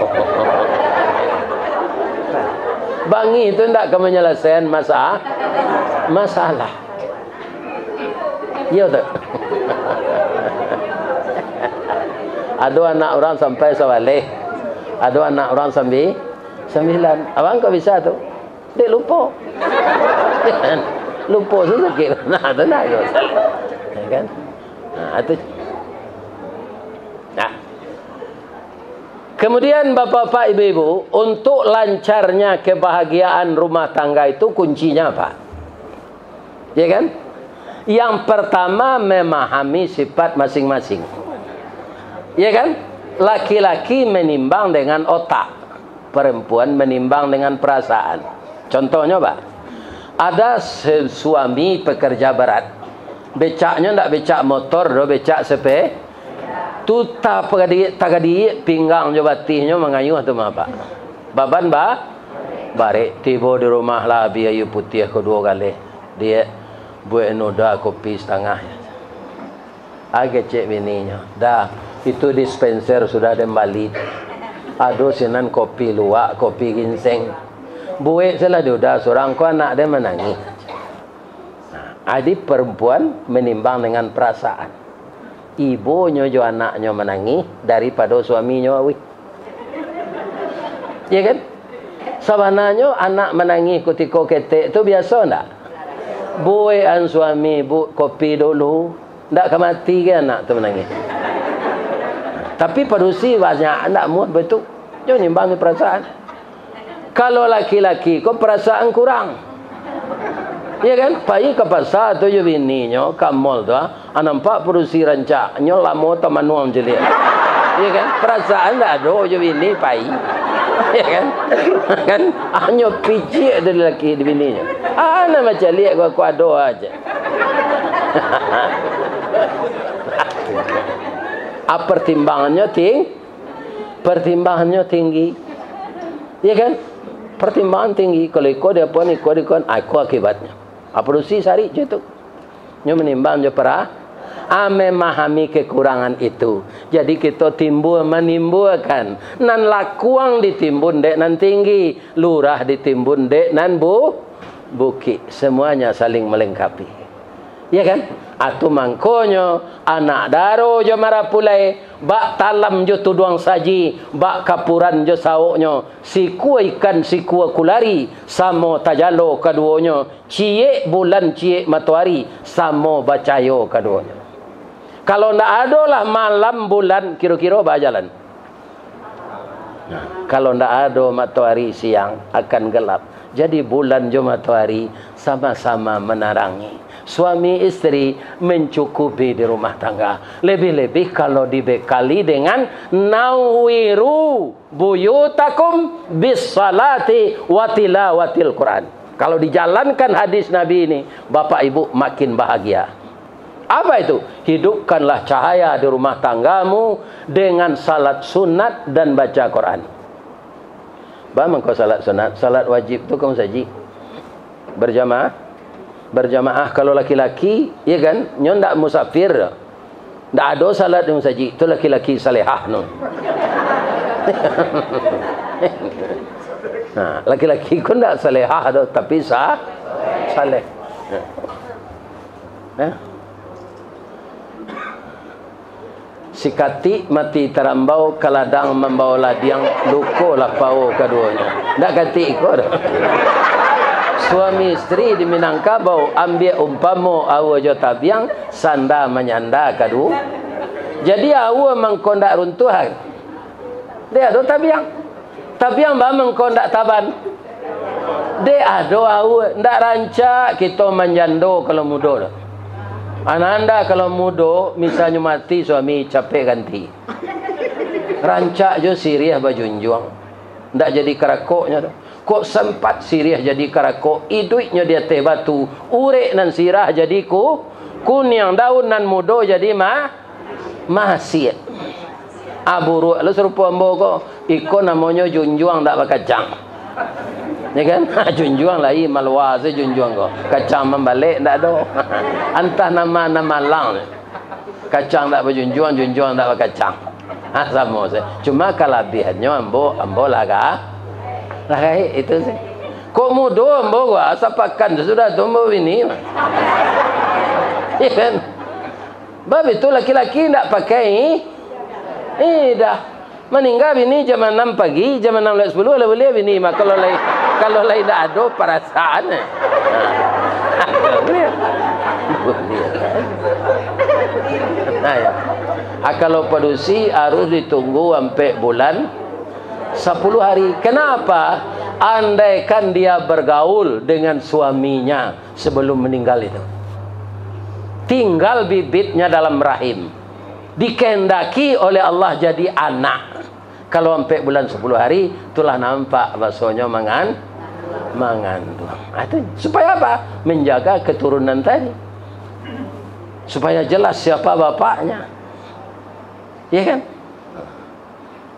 Bangi itu tidak akan menyelesaikan masalah. Ya tak? Ada anak orang sampai sawaleh. Ada anak orang sampai 9. Abang kau bisa tu? Dia lupa. Lupa tu sakit. Nah, tu nak yo. Kan? Itu. Nah. Kemudian bapak-bapak, ibu-ibu, untuk lancarnya kebahagiaan rumah tangga itu kuncinya apa? Ya kan? Yang pertama memahami sifat masing-masing. Ya kan? Laki-laki menimbang dengan otak, perempuan menimbang dengan perasaan. Contohnya Pak, ada suami pekerja berat, becaknya tak becak motor, do becak sepe, tu tak tagadi pinggang jo batihnya mengayuh tu apa? Baban barek tiba di rumah lah biaya putih kedua kali. Dia buat noda kopi setengah. Agak cek bininya. Dah, itu dispenser sudah kembali. Aduh sinan kopi luwak, kopi ginseng. Buat salah dia dah seorang ko anak dia menangis. Adik perempuan menimbang dengan perasaan. Ibunya jo anaknya menangis daripada suaminya awi. Ya kan? Sebenarnya anak menangis ketika ketek tu biasa tak? Buat suami bu kopi dulu, tak akan mati ke anak tu menangis. Tapi padusi banyak tak muat betul. Jo nimbang perasaan. Kalau laki-laki kau perasaan kurang. Ya kan? Pai ke pasar tu je bininya ke mall tu nampak padusi rancak nyo lamo tamanuang je dia. Ya kan? Perasaan tak ada je bini pai. Ya kan? Kan hanya picik dari lelaki di bininya. Ana macam lihat aku ada aja. Pertimbangannya tinggi. Ya kan? Pertimbangan tinggi. Kalau ikut dia pun ikut aku akibatnya. Produksi sari je tu. Nyo menimbang je memahami kekurangan itu. Jadi kita menimbulkan. Nan lakuang ditimbun dek nan tinggi, lurah ditimbun dek nan bukit. Semuanya saling melengkapi. Ya kan? Atu mangkonyo anak daro jo marapulai, bak talam jo tuduang saji, bak kapuran jo saoknyo, sikua ikan sikua kulari, samo tajalo kaduonyo, cie bulan cie matahari, samo bacayo kaduonyo. Kalau ndak ada lah malam bulan kira-kira berjalan. Nah, kalau ndak ada matahari siang akan gelap. Jadi bulan jo matahari sama-sama menerangi. Suami istri mencukupi di rumah tangga. Lebih-lebih kalau dibekali dengan nawiru buyutakum bis salati wa tilawatil Quran. Kalau dijalankan hadis Nabi ini, Bapak Ibu makin bahagia. Apa itu? Hidupkanlah cahaya di rumah tanggamu dengan salat sunat dan baca Quran. Bagaimana kau salat sunat? Salat wajib tu kamu saji berjamaah kalau laki-laki, ya kan? Nyo ndak musafir. Ndak ada salat yang saji. Itu laki-laki salehah no. Nah, laki-laki pun ndak salehah do, tapi saleh. Nah. Sikati mati terambau kaladang membawa ladiang luko lah pau keduanya. Ndak kati ikut. Suami istri di Minangkabau ambil umpamo awa jo tabiang sanda menyanda kadu. Jadi awa mengkondak runtuhan. Dia ada tabiang. Tapi yang bameng kau ndak taban. De ado au ndak rancak kita manjando kalau mudo. Ananda kalau mudo misalnya mati suami capek ganti. Rancak jo siriah bajunjuang. Ndak jadi karakoknya tu. Kok sempat siriah jadi karakok, iduitnya dia teh batu, urek nan sirah jadi kunyang, daun nan mudo jadi mahasiat. Aburu lu serupa ambo ko, iko namanya junjuang ndak bakacang. Ya kan? Junjuang lai malwa se junjuang ko. Kacang membalik ndak do. Antah nama lang. Kacang ndak berjunjuang, junjuang ndak bakacang. Sama se. Cuma kelebihannya ambo laga. Itu sih. Kok mudo ambo gua asapakan sudah tumbuh ini. Iya kan? Bab itu laki-laki ndak pakai. Dah meninggal bini jam 6 pagi, jam 6 10 lah boleh bini mah kalau lain tak ada perasaan. Kalau padusi harus ditunggu sampai bulan 10 hari. Kenapa? Andaikan dia bergaul dengan suaminya sebelum meninggal itu, tinggal bibitnya dalam rahim, dikehendaki oleh Allah jadi anak. Kalau sampai bulan 10 hari, itulah nampak maksudnya mengandung. Itu supaya apa? Menjaga keturunan tadi. Supaya jelas siapa bapaknya. Ya kan?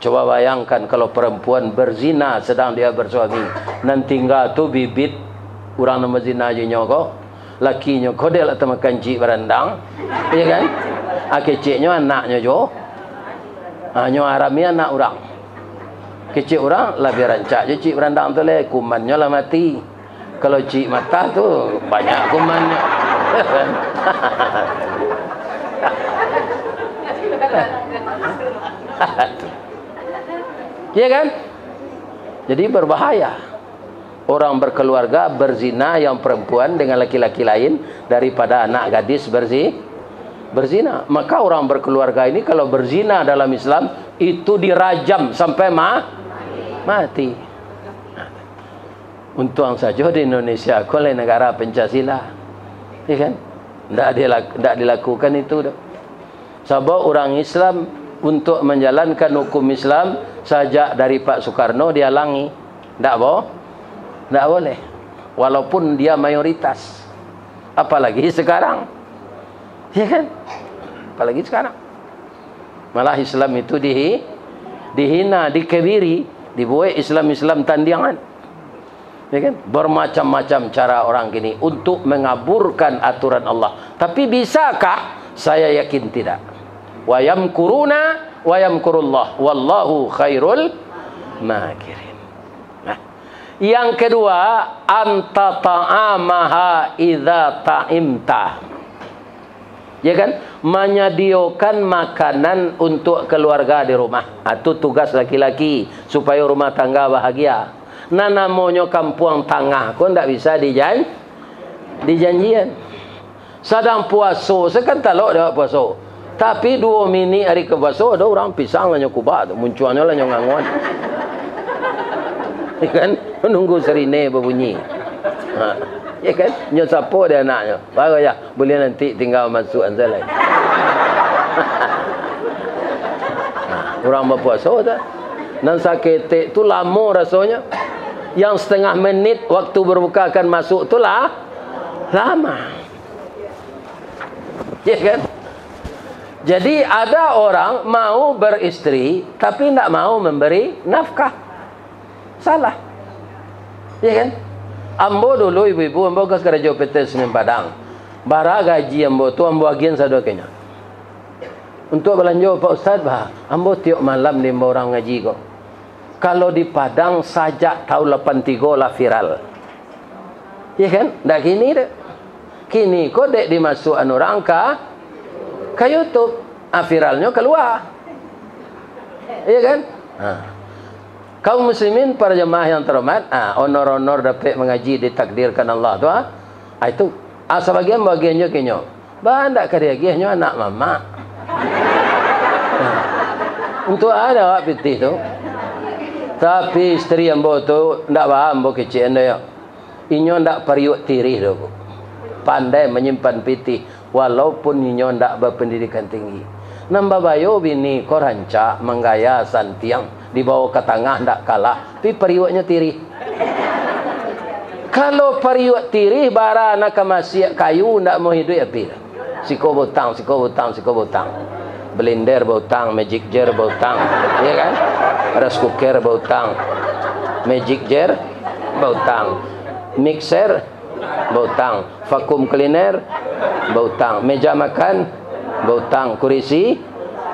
Coba bayangkan kalau perempuan berzina sedang dia bersuami, nanti tinggal tu bibit orang nama zina je nyoko, lakinya kodel atau makan cik berandang, ya kan? Keciknya anaknya jo, nyo aramnya anak orang, kecik orang lebih rancak je cik berandang tu le, kumannya lah mati. Kalau cik mata tu banyak kumannya. Ya kan? Jadi berbahaya orang berkeluarga berzina yang perempuan dengan laki-laki lain daripada anak gadis berzina. Maka orang berkeluarga ini kalau berzina dalam Islam itu dirajam sampai mati. Untung saja di Indonesia oleh negara Pancasila, ya kan? Tidak dilakukan itu. Sebab orang Islam untuk menjalankan hukum Islam sajak dari Pak Soekarno dihalangi. Tak boleh. Walaupun dia mayoritas. Apalagi sekarang. Ya kan? Apalagi sekarang. Malah Islam itu dihina, dikebiri, dibuat Islam tandingan. Ya kan? Bermacam-macam cara orang gini untuk mengaburkan aturan Allah. Tapi bisakah? Saya yakin tidak. Wa yamkuruna wa yamkurullah wallahu khairul makirin. Nah, yang kedua, anta ta'amaha idza ta'imta. Ya kan? Menyediakan makanan untuk keluarga di rumah. Itu tugas laki-laki supaya rumah tangga bahagia. Nah, namanya kampung tangah kok ndak bisa dijanjian. Sedang puasa, sekan talok dah puasa. Tapi 2 minit hari ke puasa ada orang pisang lah nyokubah tu, munculnya lah nyanganguan. Ya kan? Menunggu serine berbunyi. Ya kan? Nyo siapa dia anaknya? Baru ya, boleh nanti tinggal masuk anzal lain. Orang berpuasa tu. Dan sakit tu lama rasanya. Yang setengah menit waktu berbuka akan masuk tu lah lama. Ya kan? Jadi ada orang mau beristri tapi tidak mau memberi nafkah. Salah. Ya kan? Ambo dulu ibu-ibu ambo ke kerja PT Semen Padang. Bara gaji ambo tu ambo agian sadokenya. Untuk belanja Pak Ustaz bah, ambo tiap malam 5 orang ngaji kok. Kalau di Padang sajak tahun 83 lah viral. Ya kan? Ndak gini deh. Kini kok dek dimasukkan orang ke YouTube, viralnya keluar. Iya kan? Kaum muslimin para jemaah yang terhormat, honor-honor dapat mengaji ditakdirkan Allah tu, itu sebagian bagiannya kenyo. Bandak kadiagiahnya anak mama. Untuk ada awak pitih tu. Tapi isteri ambo tu ndak paham bo kecil anda ya. Inyo ndak periuk tirih dah bu. Pandai menyimpan pitih walaupun inyo ndak berpendidikan tinggi. Nambah bayo bini ko rancak menggaya santiang dibawa ke tengah ndak kalah, tapi periuknya tirih. Kalau periuk tirih bara nak masih kayu ndak mau hidup api. Siko botang, siko botang, siko botang. Blender botang, magic jar botang, ya kan? Rice cooker botang, magic jar botang, mixer botang, vacuum cleaner botang, meja makan botang, kursi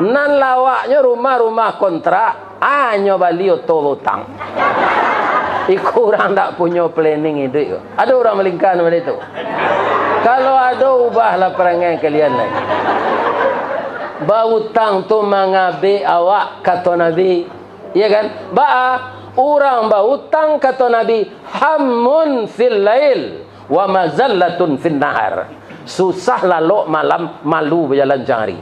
nan lawaknya rumah-rumah kontrak anyo balio to botang. Iku orang tak punya planning hidup. Ada orang melingkar macam itu. Kalau ada ubahlah perangai kalian lagi. Bautang tu mengabe awak kata Nabi, ya kan? Orang bautang kata Nabi, hammun fil lail wa mazallatun fil nahar. Susah lalu malam, malu berjalan hari.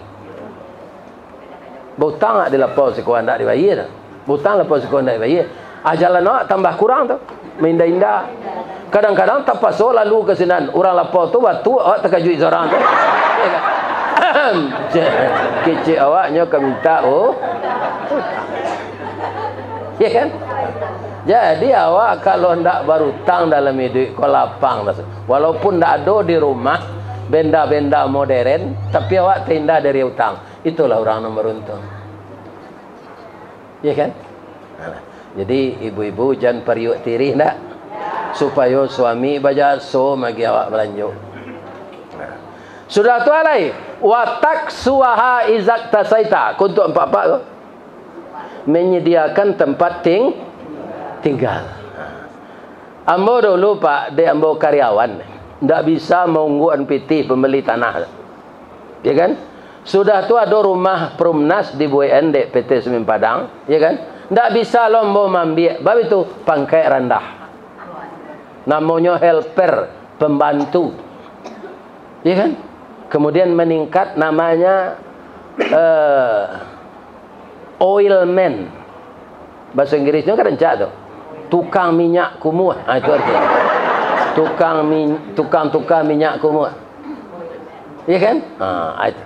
Bautang adalah pos sekolah ndak dibayar. Bautang lah pos sekolah ndak dibayar. Ajalan awak tambah kurang tu, minda-inda. Kadang-kadang tak pasal lalu ke sinan orang lapor tu batu awak terkejut seorang tu. Ya kan? Kecil awaknya kau minta ya kan? Jadi awak kalau ndak berhutang dalam hidup kau lapang dah. Walaupun ndak ada di rumah benda-benda modern, tapi awak terhindar dari hutang. Itulah orang yang beruntung. Ya kan? Jadi ibu-ibu jangan periuk tirih ndak, supaya suami baca so bagi awak belanjut. Sudah tu alai watak suaha izak tasaita untuk empat-empat tu menyediakan tempat tinggal. Ambo dulu pak de ambo karyawan ndak bisa mengungguan pitih pembeli tanah, ya kan? Sudah tu ada rumah Perumnas di BUN de PT Semen Padang, ya kan? Ndak bisa lombo mambiak, bab itu pangkai rendah. Namanya helper, pembantu, ya kan? Kemudian meningkat namanya oilman. Bahasa Inggrisnya kan rencak tu. Tukang minyak kumuh. Itu artinya. Tukang minyak kumuh. Ya kan? Itu.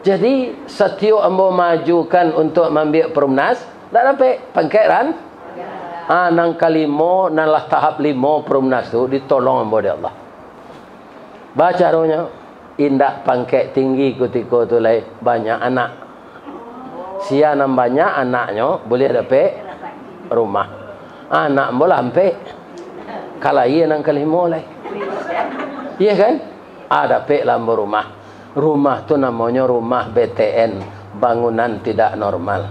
Jadi setiap ambo majukan untuk mengambil Perumnas, tak dapat pangkairan. Nang kalimo, nang lah tahap 5 Perumnas tu ditolong ambo oleh Allah. Baca rohnya indak pangkat tinggi ketika tu lai banyak anak. Sia nam banyak anaknya boleh dapat rumah. Anak boleh sampai kalau ia nang kalimo lai. Iya kan? Ada dapat lambo rumah. Rumah tu namanya rumah BTN, bangunan tidak normal.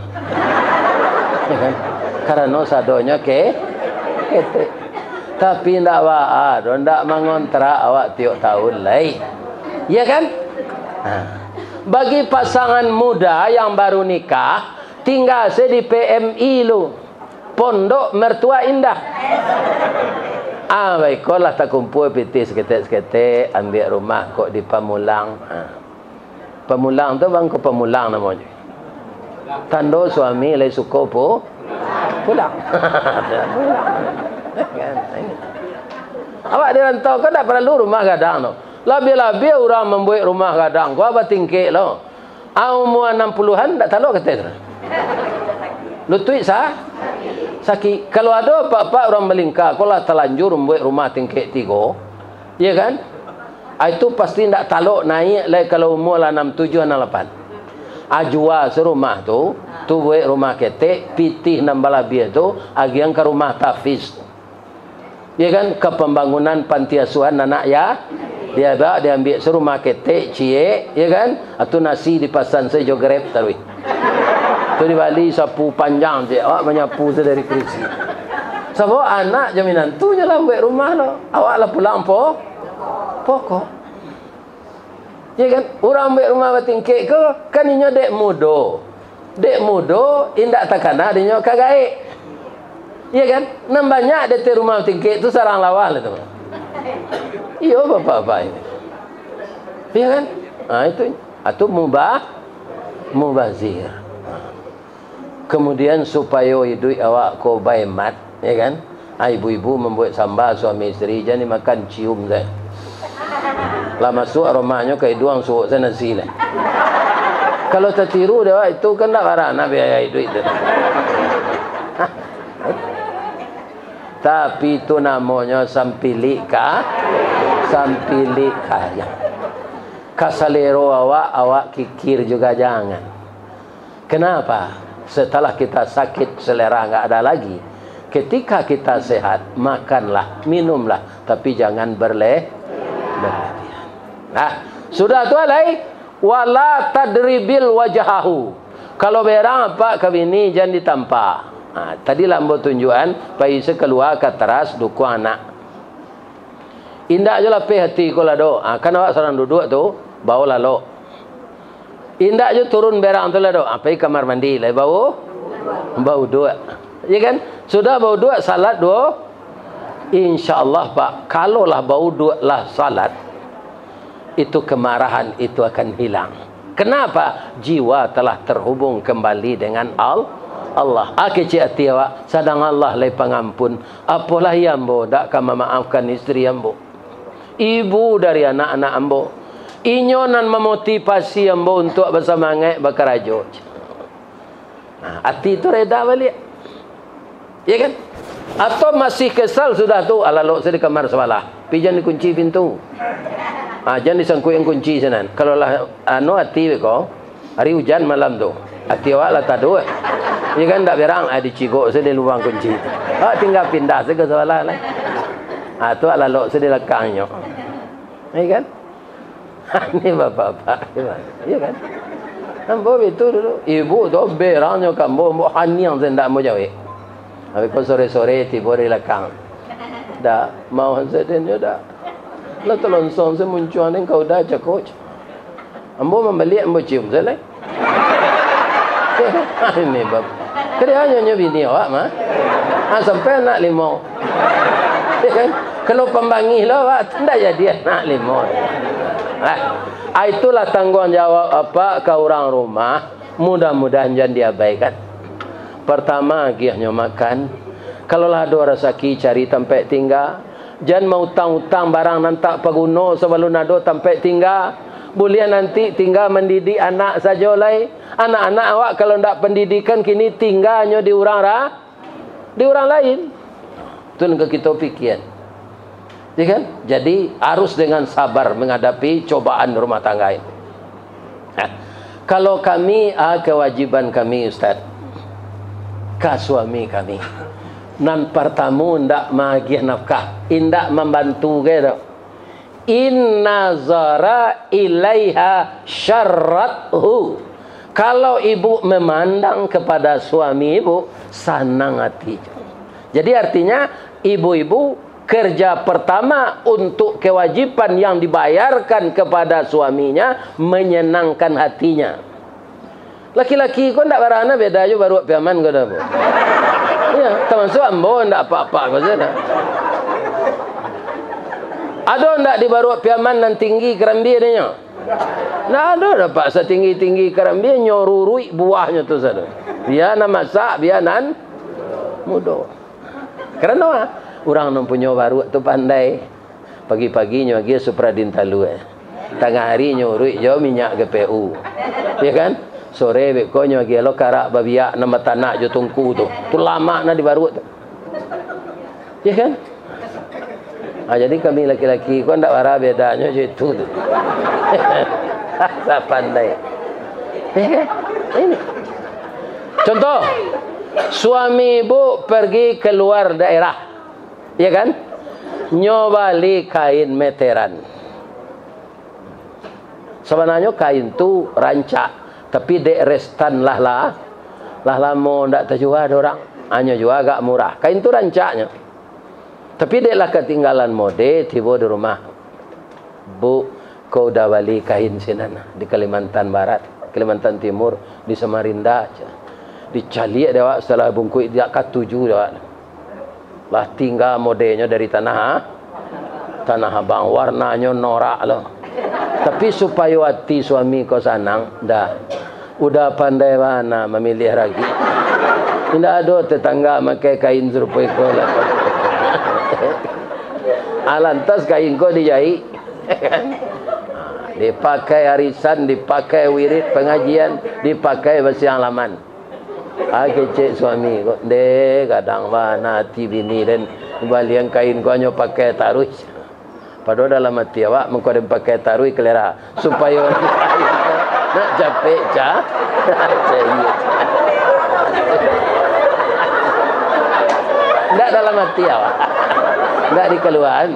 Ya kan? Karena sadonya kete. Tapi ndak ndak mengontrak awak tiap tahun lai. Ya kan? Bagi pasangan muda yang baru nikah, tinggal di PMI lu. Pondok Mertua Indah. Baiklah tak kumpul piti seketik-seketik ambil rumah kok di Pamulang. Pamulang tu bang ko Pamulang namanya. Tando suami lai suka pulang. Awak dia rantau kan tak perlu rumah gadang no. Lebih-lebih orang membuat rumah gadang. Kau apa tingkik lo? Umur 60-an tak tahu kata. Lutut sakit. Kalau ada apa-apa orang melingkar, kalau terlanjur membuat rumah tingkik 3, ya kan? Itu pasti tak tahu naik lagi kalau umur 67, 68. Ajua serumah tu buat rumah ketek, pitih 16 biar tu, agian ke rumah tafiz. Ya kan, ke pembangunan panti asuhan anak ya. Dia ambil serumah ketek, cie, ya kan? Atau nasi dipasan saja grab tarui. Tu di Bali sapu panjang je, awak menyapu dari kursi. Sebab anak jaminan tu je lah buat rumah lo. Awak lah pulang pokok. Ya kan? Orang buat rumah bertingkik ke, kan inya dek mudo. Dek mudo, indak takana dia kagaik. Ya kan? Nam banyak dek rumah bertingkik tu sarang lawan lah tu. Iya bapak-bapak ini. Ya kan? Itu mubazir. Kemudian supaya hidup awak ko baimat, ya kan? Ibu-ibu membuat sambal suami isteri, jangan makan cium saya. Lah masuk aromanya ke hidung suuk saya nasi lah. Kalau tertiru dia itu kan tak karana biaya hidup itu. Tapi itu namanya sampili kaya. Kasalero awak kikir juga jangan. Kenapa? Setelah kita sakit selera enggak ada lagi. Ketika kita sehat, makanlah, minumlah, tapi jangan berlebihan. Nah, sudah tu alai wala tadribil wajahahu. Kalau berang apa kawini jangan ditampak. Nah, tadi lambo tunjuan paisa keluar ke teras duku anak. Indak je lah hati ko lado. Kan awak sarang duduk tu bau lalo. Indak je turun berang tu lado. Pai kamar mandi lah bau dua. Ya kan? Sudah bau dua salat dua. Insyaallah Pak, kalaulah bau dua lah salat, itu kemarahan itu akan hilang. Kenapa? Jiwa telah terhubung kembali dengan Allah. Akeci hati awak, sadang Allah lai pengampun. Apalah yambo dak ka memaafkan istri yambo. Ibu dari anak-anak ambo. Inyonan memotivasi ambo untuk bersemangat bekerja. Nah, hati itu reda balik. Ya kan? Atau masih kesal sudah tu alalok saya di kamar sebelah. Pijan dikunci pintu. Jangan disangkut yang kunci sana. Kalau lah hati ko hari hujan malam tu. Hati awak lah tadu. Ya kan tak berang dicigok saya di lubang kunci. Tinggal pindah saya ke sebelah lah. Tu alalok saya di lekangnya. Ya kan? Ini bapak-bapak. Ya kan? Ambo itu dulu. Ibu tu berangnya kambo haniang saya tak mau jawab. Habis kau sore-sore tiba di lekang. Dah mau sedenya dah. Lah telonsong saya muncul ni kau dah cakap. Ambo membeli ambo cium saya. Ini bab. Kerja hanya bini awak mah. Sampai nak limau. Kan? Kalau pembangi lah awak tidak jadi nak limau. Itulah tanggungjawab apa ke orang rumah. Mudah-mudahan jangan diabaikan. Pertama giahnya makan. Kalau lah ada rezeki cari tempat tinggal. Jangan mau utang-utang barang nantak paguno sebelum ada tempat tinggal. Boleh nanti tinggal mendidik anak saja lai. Anak-anak awak kalau ndak pendidikan kini tinggalnya di orang lain. Itu yang kita fikir. Ya kan? Jadi harus dengan sabar menghadapi cobaan rumah tangga ini. Kalau kami kewajiban kami Ustaz ka suami kami. Nan pertama ndak magih nafkah, indak membantu gitu. Inna zara ilaiha syarrathu. Kalau ibu memandang kepada suami ibu, senang hati. Jadi artinya ibu-ibu kerja pertama untuk kewajiban yang dibayarkan kepada suaminya menyenangkan hatinya. Laki-laki kau ndak barana beda aja baru piaman kau dah. Ya, termasuk ambo ndak apa-apa kau dah. Ada ndak di baru piaman nan tinggi kerambi dia? Ndak ada dapat setinggi-tinggi kerambi nyorurui buahnya tu saja. Biar nak masak, biar nan mudah. Kerana orang yang punya baru tu pandai. Pagi-paginya dia supradin talu. Tengah hari nyorui jauh minyak GPU. Ya kan? Sore bekonyo gelo karak babiak nama tanah jo tungku tu. Tu lama na di baru tu. Ya kan? Jadi kami laki-laki kau ndak wara bedanya je itu tu. Tak pandai. Ya kan? Ini. Contoh, suami ibu pergi keluar daerah. Ya kan? Nyobali kain meteran. Sebenarnya kain tu rancak. Tapi dek restan lah lama ndak terjual ada orang. Hanya jual agak murah. Kain tu rancaknya. Tapi dek lah ketinggalan mode tiba di rumah. Bu, kau dah balik kain sinana di Kalimantan Barat, Kalimantan Timur, di Samarinda. Dicalik dia setelah bungkuk dia kat 7 dia. Lah tinggal modenya dari tanah abang, warnanya norak loh. Tapi supaya hati suami kau senang, dah. Udah pandai mana memilih lagi. Tidak ada tetangga pakai kain serupa itu lah. Lantas kain kau dijahit. Dipakai arisan, dipakai wirid pengajian, dipakai besiang laman. Kecek suami kok deh kadang mana hati bini dan balian kain kau nyo pakai taruh. Padahal dalam hati awak mengkau dem pakai taruh kelera supaya nak capek cah. Tidak dalam hati awak. Tidak di keluaran.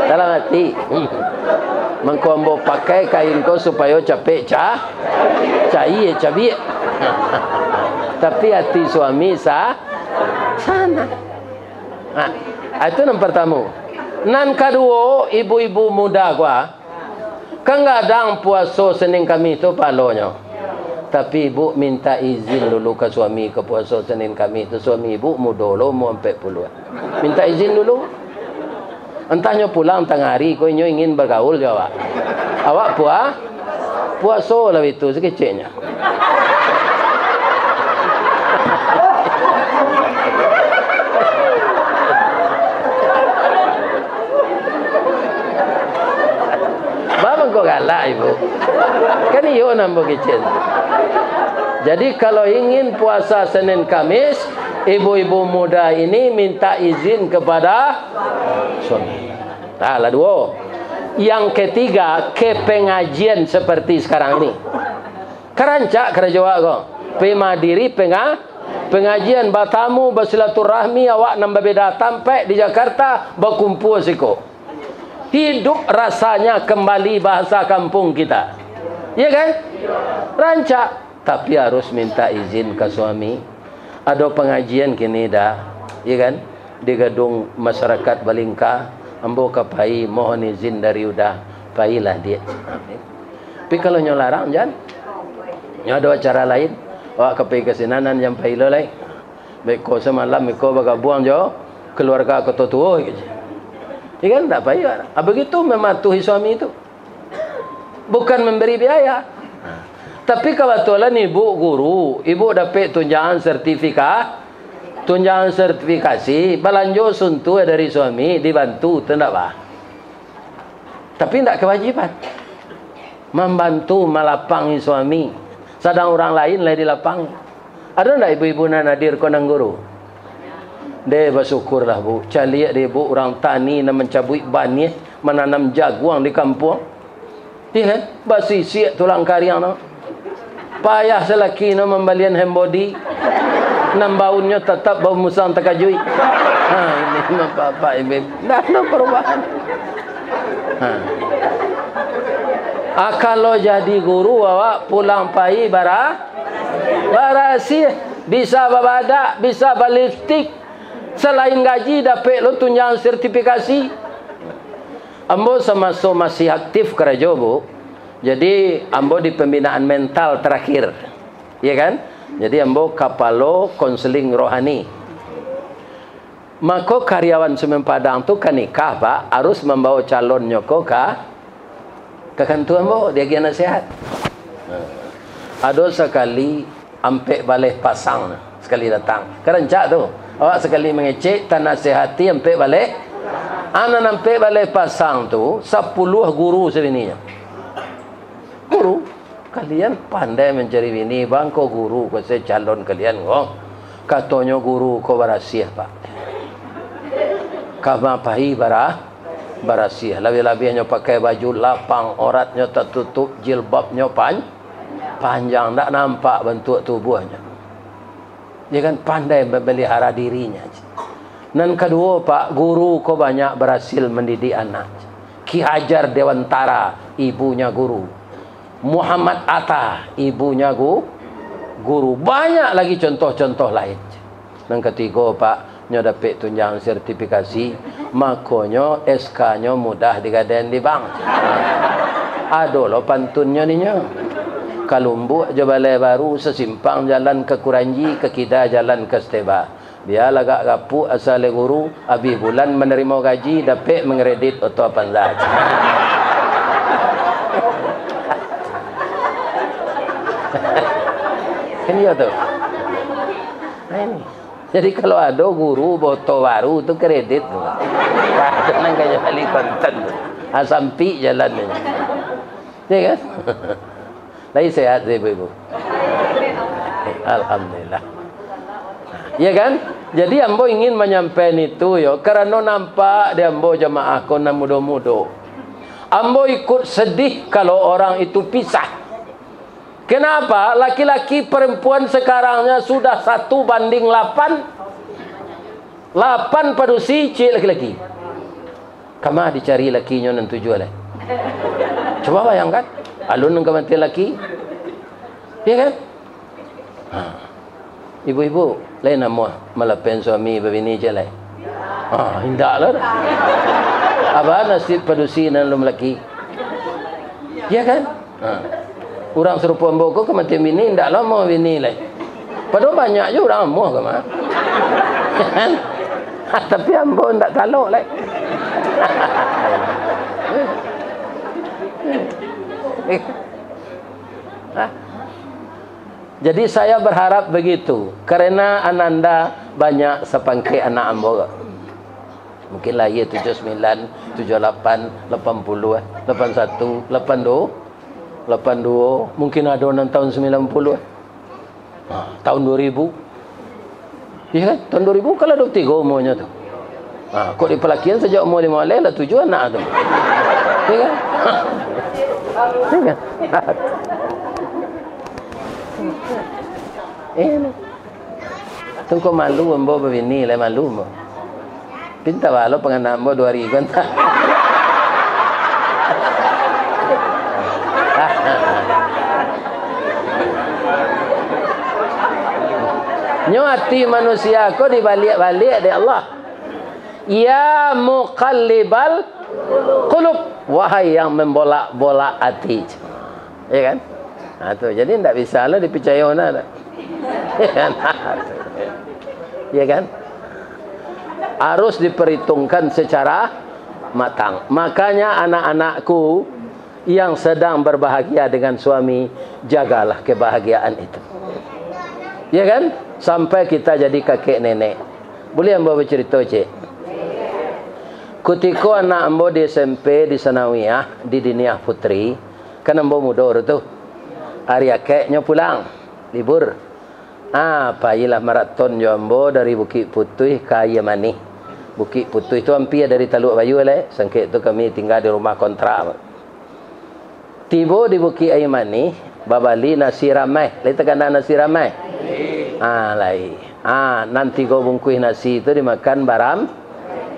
Dalam hati. Mengkombo pakai kain kau supaya capek cah. Cahaya cabi. Tapi hati suami sana. Itu yang pertama. Nan kedua, ibu-ibu muda gua kan kadang puasa Senin Kamis itu palonya. Tapi ibu minta izin dulu ke suami ke puasa Senin Kamis itu. Suami ibu muda lo mau 40. Minta izin dulu. Entahnya pulang tengah hari kau ingin bergaul jawab. Awak puasa lah itu sekecilnya. Bapak kau galak ibu. Kan iyo nambah kecil. Jadi kalau ingin puasa Senin Kamis, ibu-ibu muda ini minta izin kepada suami. Lah dua. Yang ketiga, ke pengajian seperti sekarang ini. Kerancak kerajaan kau. Pemadiri pengajian batamu bersilaturahmi awak nambah beda tampai di Jakarta berkumpul siko. Hidup rasanya kembali bahasa kampung kita. Ya kan? Rancak. Tapi harus minta izin ke suami. Ada pengajian kini dah, ya kan? Di gedung masyarakat Balingka, ambo kapai mohon izin dari udah, pailah dia. Tapi kalau nyolarang jangan. Nyo ada acara lain, awak kapai kesinanan yang pailo lain. Baik kau semalam kau baga buang jo keluarga kau tua gitu. Ya kan tak payah. Begitu mematuhi suami itu. Bukan memberi biaya. Tapi kebetulan ibu guru, ibu dapat tunjangan sertifikasi, belanja suntu dari suami, dibantu, tidak apa. Tapi tidak kewajiban. Membantu melapangi suami. Sedang orang lain lah dilapangi. Ada tidak ibu-ibu nadir konang guru? Dia bersyukurlah bu. Caliak dia bu, orang tani nak mencabut bani, menanam jaguang di kampung. Dia kan? Basisi tulang kariang no. Payah selaki no membalian hembody. Nambaunnya tetap bau musang terkajui. Ini apa-apa ibu. Dah ada perubahan. Kalau jadi guru awak pulang pagi barasih, bisa babadak, bisa balistik. Selain gaji dapat lo tunjangan sertifikasi. Ambo sama-sama masih aktif kerja bu. Jadi ambo di pembinaan mental terakhir. Ya kan? Jadi ambo kapalo konseling rohani. Maka karyawan Semen Padang tu kan nikah pak, harus membawa calon nyoko ke kantor ambo, dia kena nasihat. Ada sekali ampe balik pasang sekali datang. Kerencak tu. Awak sekali mengecek tan nasihati ampe balik. Ana ampe balik pasang tu 10 guru sebenarnya. Guru, kalian pandai mencari bini bang, kau guru, kau saya calon kalian kau. Katanya guru kau barasiah pak. Kama pahi barasiah. Lebih-lebihnya pakai baju lapang, oratnya tertutup, jilbabnya panjang, tak nampak bentuk tubuhnya. Dia kan pandai memelihara dirinya. Dan kedua pak, guru kau banyak berhasil mendidik anak. Ki Hajar Dewantara, ibunya guru. Muhammad Atta, ibunya guru. Banyak lagi contoh-contoh lain. Dan ketiga pak, nyo dapat tunjangan sertifikasi, makanya SK-nya mudah digaden di bank. Ada lo pantunnya ni nyo. Kalumbu Jabalai Baru sesimpang jalan ke Kuranji, ke Kida jalan ke Steba. Dia lagak gapu asal guru, habis bulan menerima gaji dapat mengredit atau panzat. Kan ya tu. Ini. Jadi kalau ada guru foto baru tu kredit tu. Ada nang kaya balik konten tu. Sampai jalannya. Ya kan? Lagi sehat ibu-ibu. Alhamdulillah. Ya kan? Jadi ambo ingin menyampaikan itu yo karena nampak dia ambo jamaah kona mudo-mudo. Ambo ikut sedih kalau orang itu pisah. Kenapa? Laki-laki perempuan sekarangnya sudah 1:8. 8 padusi cik laki-laki. Kama dicari lakinya nan tujuan lah. Coba bayangkan, alun nang mati laki. Ya kan? Ibu-ibu, lain nama malapen suami babini je lah. Hindaklah. Apa nasib padusi nan lum laki? Ya kan? Orang serupa mboko ke mati bini, tak lama bini lah. Padahal banyak je orang amuh ke mah. Tapi ambo tak taluk lah. Jadi saya berharap begitu. Karena ananda banyak sepangkai anak ambo. Mungkin lah ya 79, 78, 80, 81, 82. 82, mungkin ada orang tahun 90, tahun 2000. Ya kan? Tahun 2000 kalau 23 umurnya tu. Kok di pelakian sejak umur 5 lah 7 anak tu. Ya kan? Ya kan? Tunggu malu ambo begini lah malu ambo. Pinta walau penganak ambo 2000 kan. Nyati manusia ko dibalik-balik dari Allah. Ya muqallibal qulub, wahai yang membolak-bolak hati. Ya kan? Tu jadi ndak bisa lah dipercaya ona dah. Ya kan? Ya kan? Harus diperhitungkan secara matang. Makanya anak-anakku yang sedang berbahagia dengan suami, jagalah kebahagiaan itu. Ya kan? Sampai kita jadi kakek nenek. Boleh ambo bercerita, cik? Ketika anak ambo di SMP, di Sanawiyah, di Diniyah Putri, kan ambo muda tu. Hari akeknya pulang, libur. Payilah maraton jo ambo dari Bukit Putih ke Yamani. Bukit Putih itu hampir dari Taluk Bayu lah. Sangkit tu kami tinggal di rumah kontrak. Tiba di Bukit Aymani, babali nasi ramai. Lain tekan nasi ramai. Lai. Nanti kau bungkus nasi itu dimakan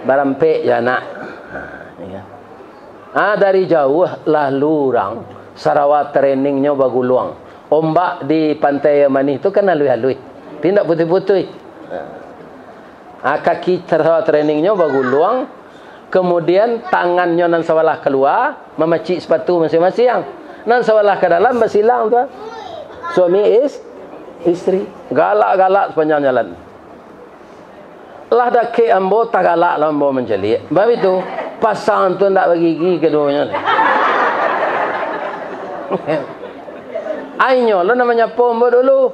barampek ya nak. Dari jauh lah lurang Sarawak trainingnya baguluang. Ombak di pantai Yamani itu kan halui-halui. Tidak putih-putih. Kaki Sarawak trainingnya baguluang. Kemudian tangannya nan sawalah keluar, memacik sepatu masing-masing. Nan sawalah ke dalam bersilang tu. Suami istri galak-galak sepanjang jalan. Lah dah ke ambo tak galak lah ambo menjelik. Sebab itu pasang tu tak bagi gigi keduanya. Ainyo lo namanya pombo dulu.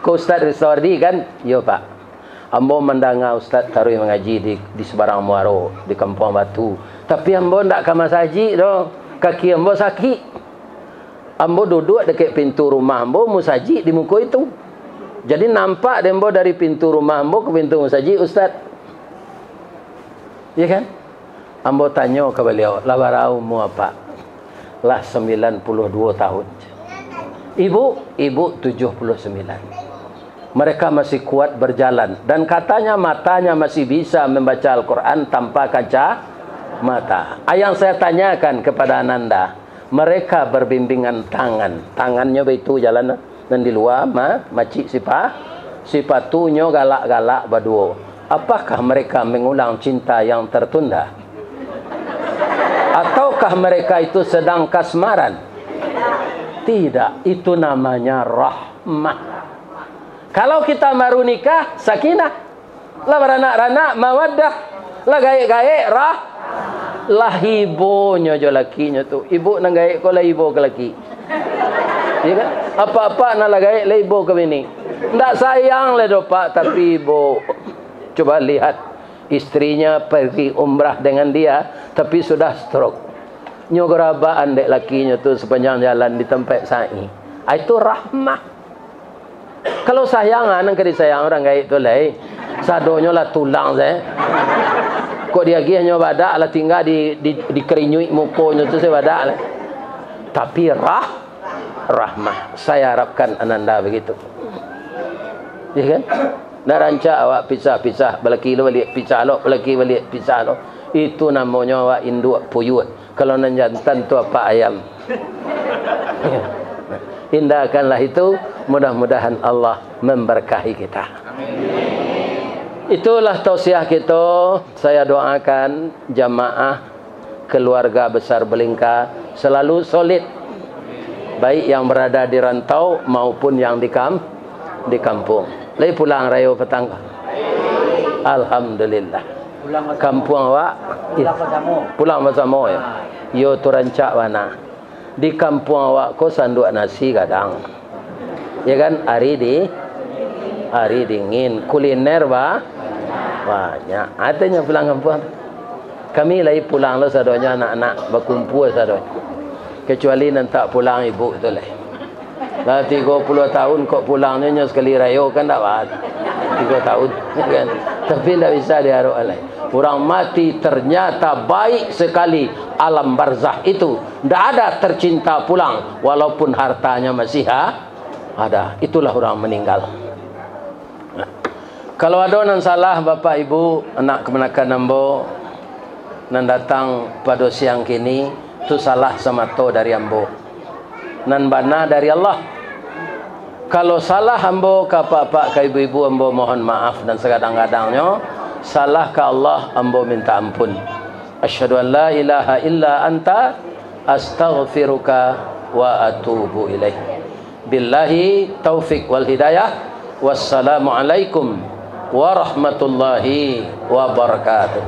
Ke Ustaz Rizwardi kan? Yo pak. Ambo mendengar Ustaz Tarui mengaji di sebarang Muaro, di Kampung Batu. Tapi ambo tak ke masaji doh. Kaki ambo sakit. Ambo duduk dekat pintu rumah ambo musaji di muka itu. Jadi nampak dembo dari pintu rumah ambo ke pintu musaji Ustaz. Ya kan? Ambo tanya ke beliau, lah barau mu apa? Lah 92 tahun. Ibu 79. Mereka masih kuat berjalan dan katanya matanya masih bisa membaca Al-Quran tanpa kaca mata. Yang saya tanyakan kepada ananda, mereka berbimbingan tangannya begitu jalan dan di luar macik sipatunya galak-galak berdua. Apakah mereka mengulang cinta yang tertunda? Ataukah mereka itu sedang kasmaran? Tidak, itu namanya rahmah. Kalau kita baru nikah, sakinah. Lah beranak-ranak, mawaddah. Lah gaik-gaik, lah ibunya je lakinya tu. Ibu nak gaik kau lah ibu ke laki. Ya kan? Apa-apa nak lah gaik lah ibu ke bini. Ndak sayang le do Pak, tapi ibu coba lihat istrinya pergi umrah dengan dia tapi sudah stroke. Nyograbaan dek lakinya tu sepanjang jalan di tempat sa'i. Itu rahmah. Kalau sayangan nang disayang orang gaib tu lai. Sadonyo lah tulang saya. Kok dia giahnya badak lah tinggal di kerinyui mukonya tu saya badak lah. Tapi rahmah. Saya harapkan ananda begitu. Ya kan? Nak rancak awak pisah-pisah. Belaki lo balik pisah lo. Belaki balik pisah lo. Itu namanya awak induk puyuh. Kalau nan jantan tu apa ayam. Indahkanlah itu. Mudah-mudahan Allah memberkahi kita. Itulah tausiah kita. Saya doakan jamaah keluarga besar Belingka selalu solid. Baik yang berada di rantau maupun yang di kampung. Lai pulang raya petang. Alhamdulillah. Kampung awak pulang bersama ya. Yo tu rancak mana. Di kampung awak ko sanduk nasi kadang. Ya kan hari dingin kuliner banyak. Adanya pulang kampung. Kami lagi pulang lo sadonya anak-anak berkumpul sadonya. Kecuali nanti pulang ibu tu lah. Dah 30 tahun kok pulangnya sekali raya kan tak bahat. 3 tahun kan. Tapi tak bisa diharap alai. Orang mati ternyata baik sekali alam barzah itu. Tak ada tercinta pulang walaupun hartanya masih ada. Itulah orang meninggal. Kalau ada yang salah Bapak Ibu anak kemenakan ambo nan datang pada siang kini tu salah sama to dari ambo. Nan bana dari Allah. Kalau salah ambo ka bapak ka ibu-ibu ambo mohon maaf dan sekadang-kadangnya salah ka Allah ambo minta ampun. Asyhadu an la ilaha illa anta astaghfiruka wa atubu ilaih. Billahi taufik wal hidayah. Wassalamu alaikum warahmatullahi wabarakatuh.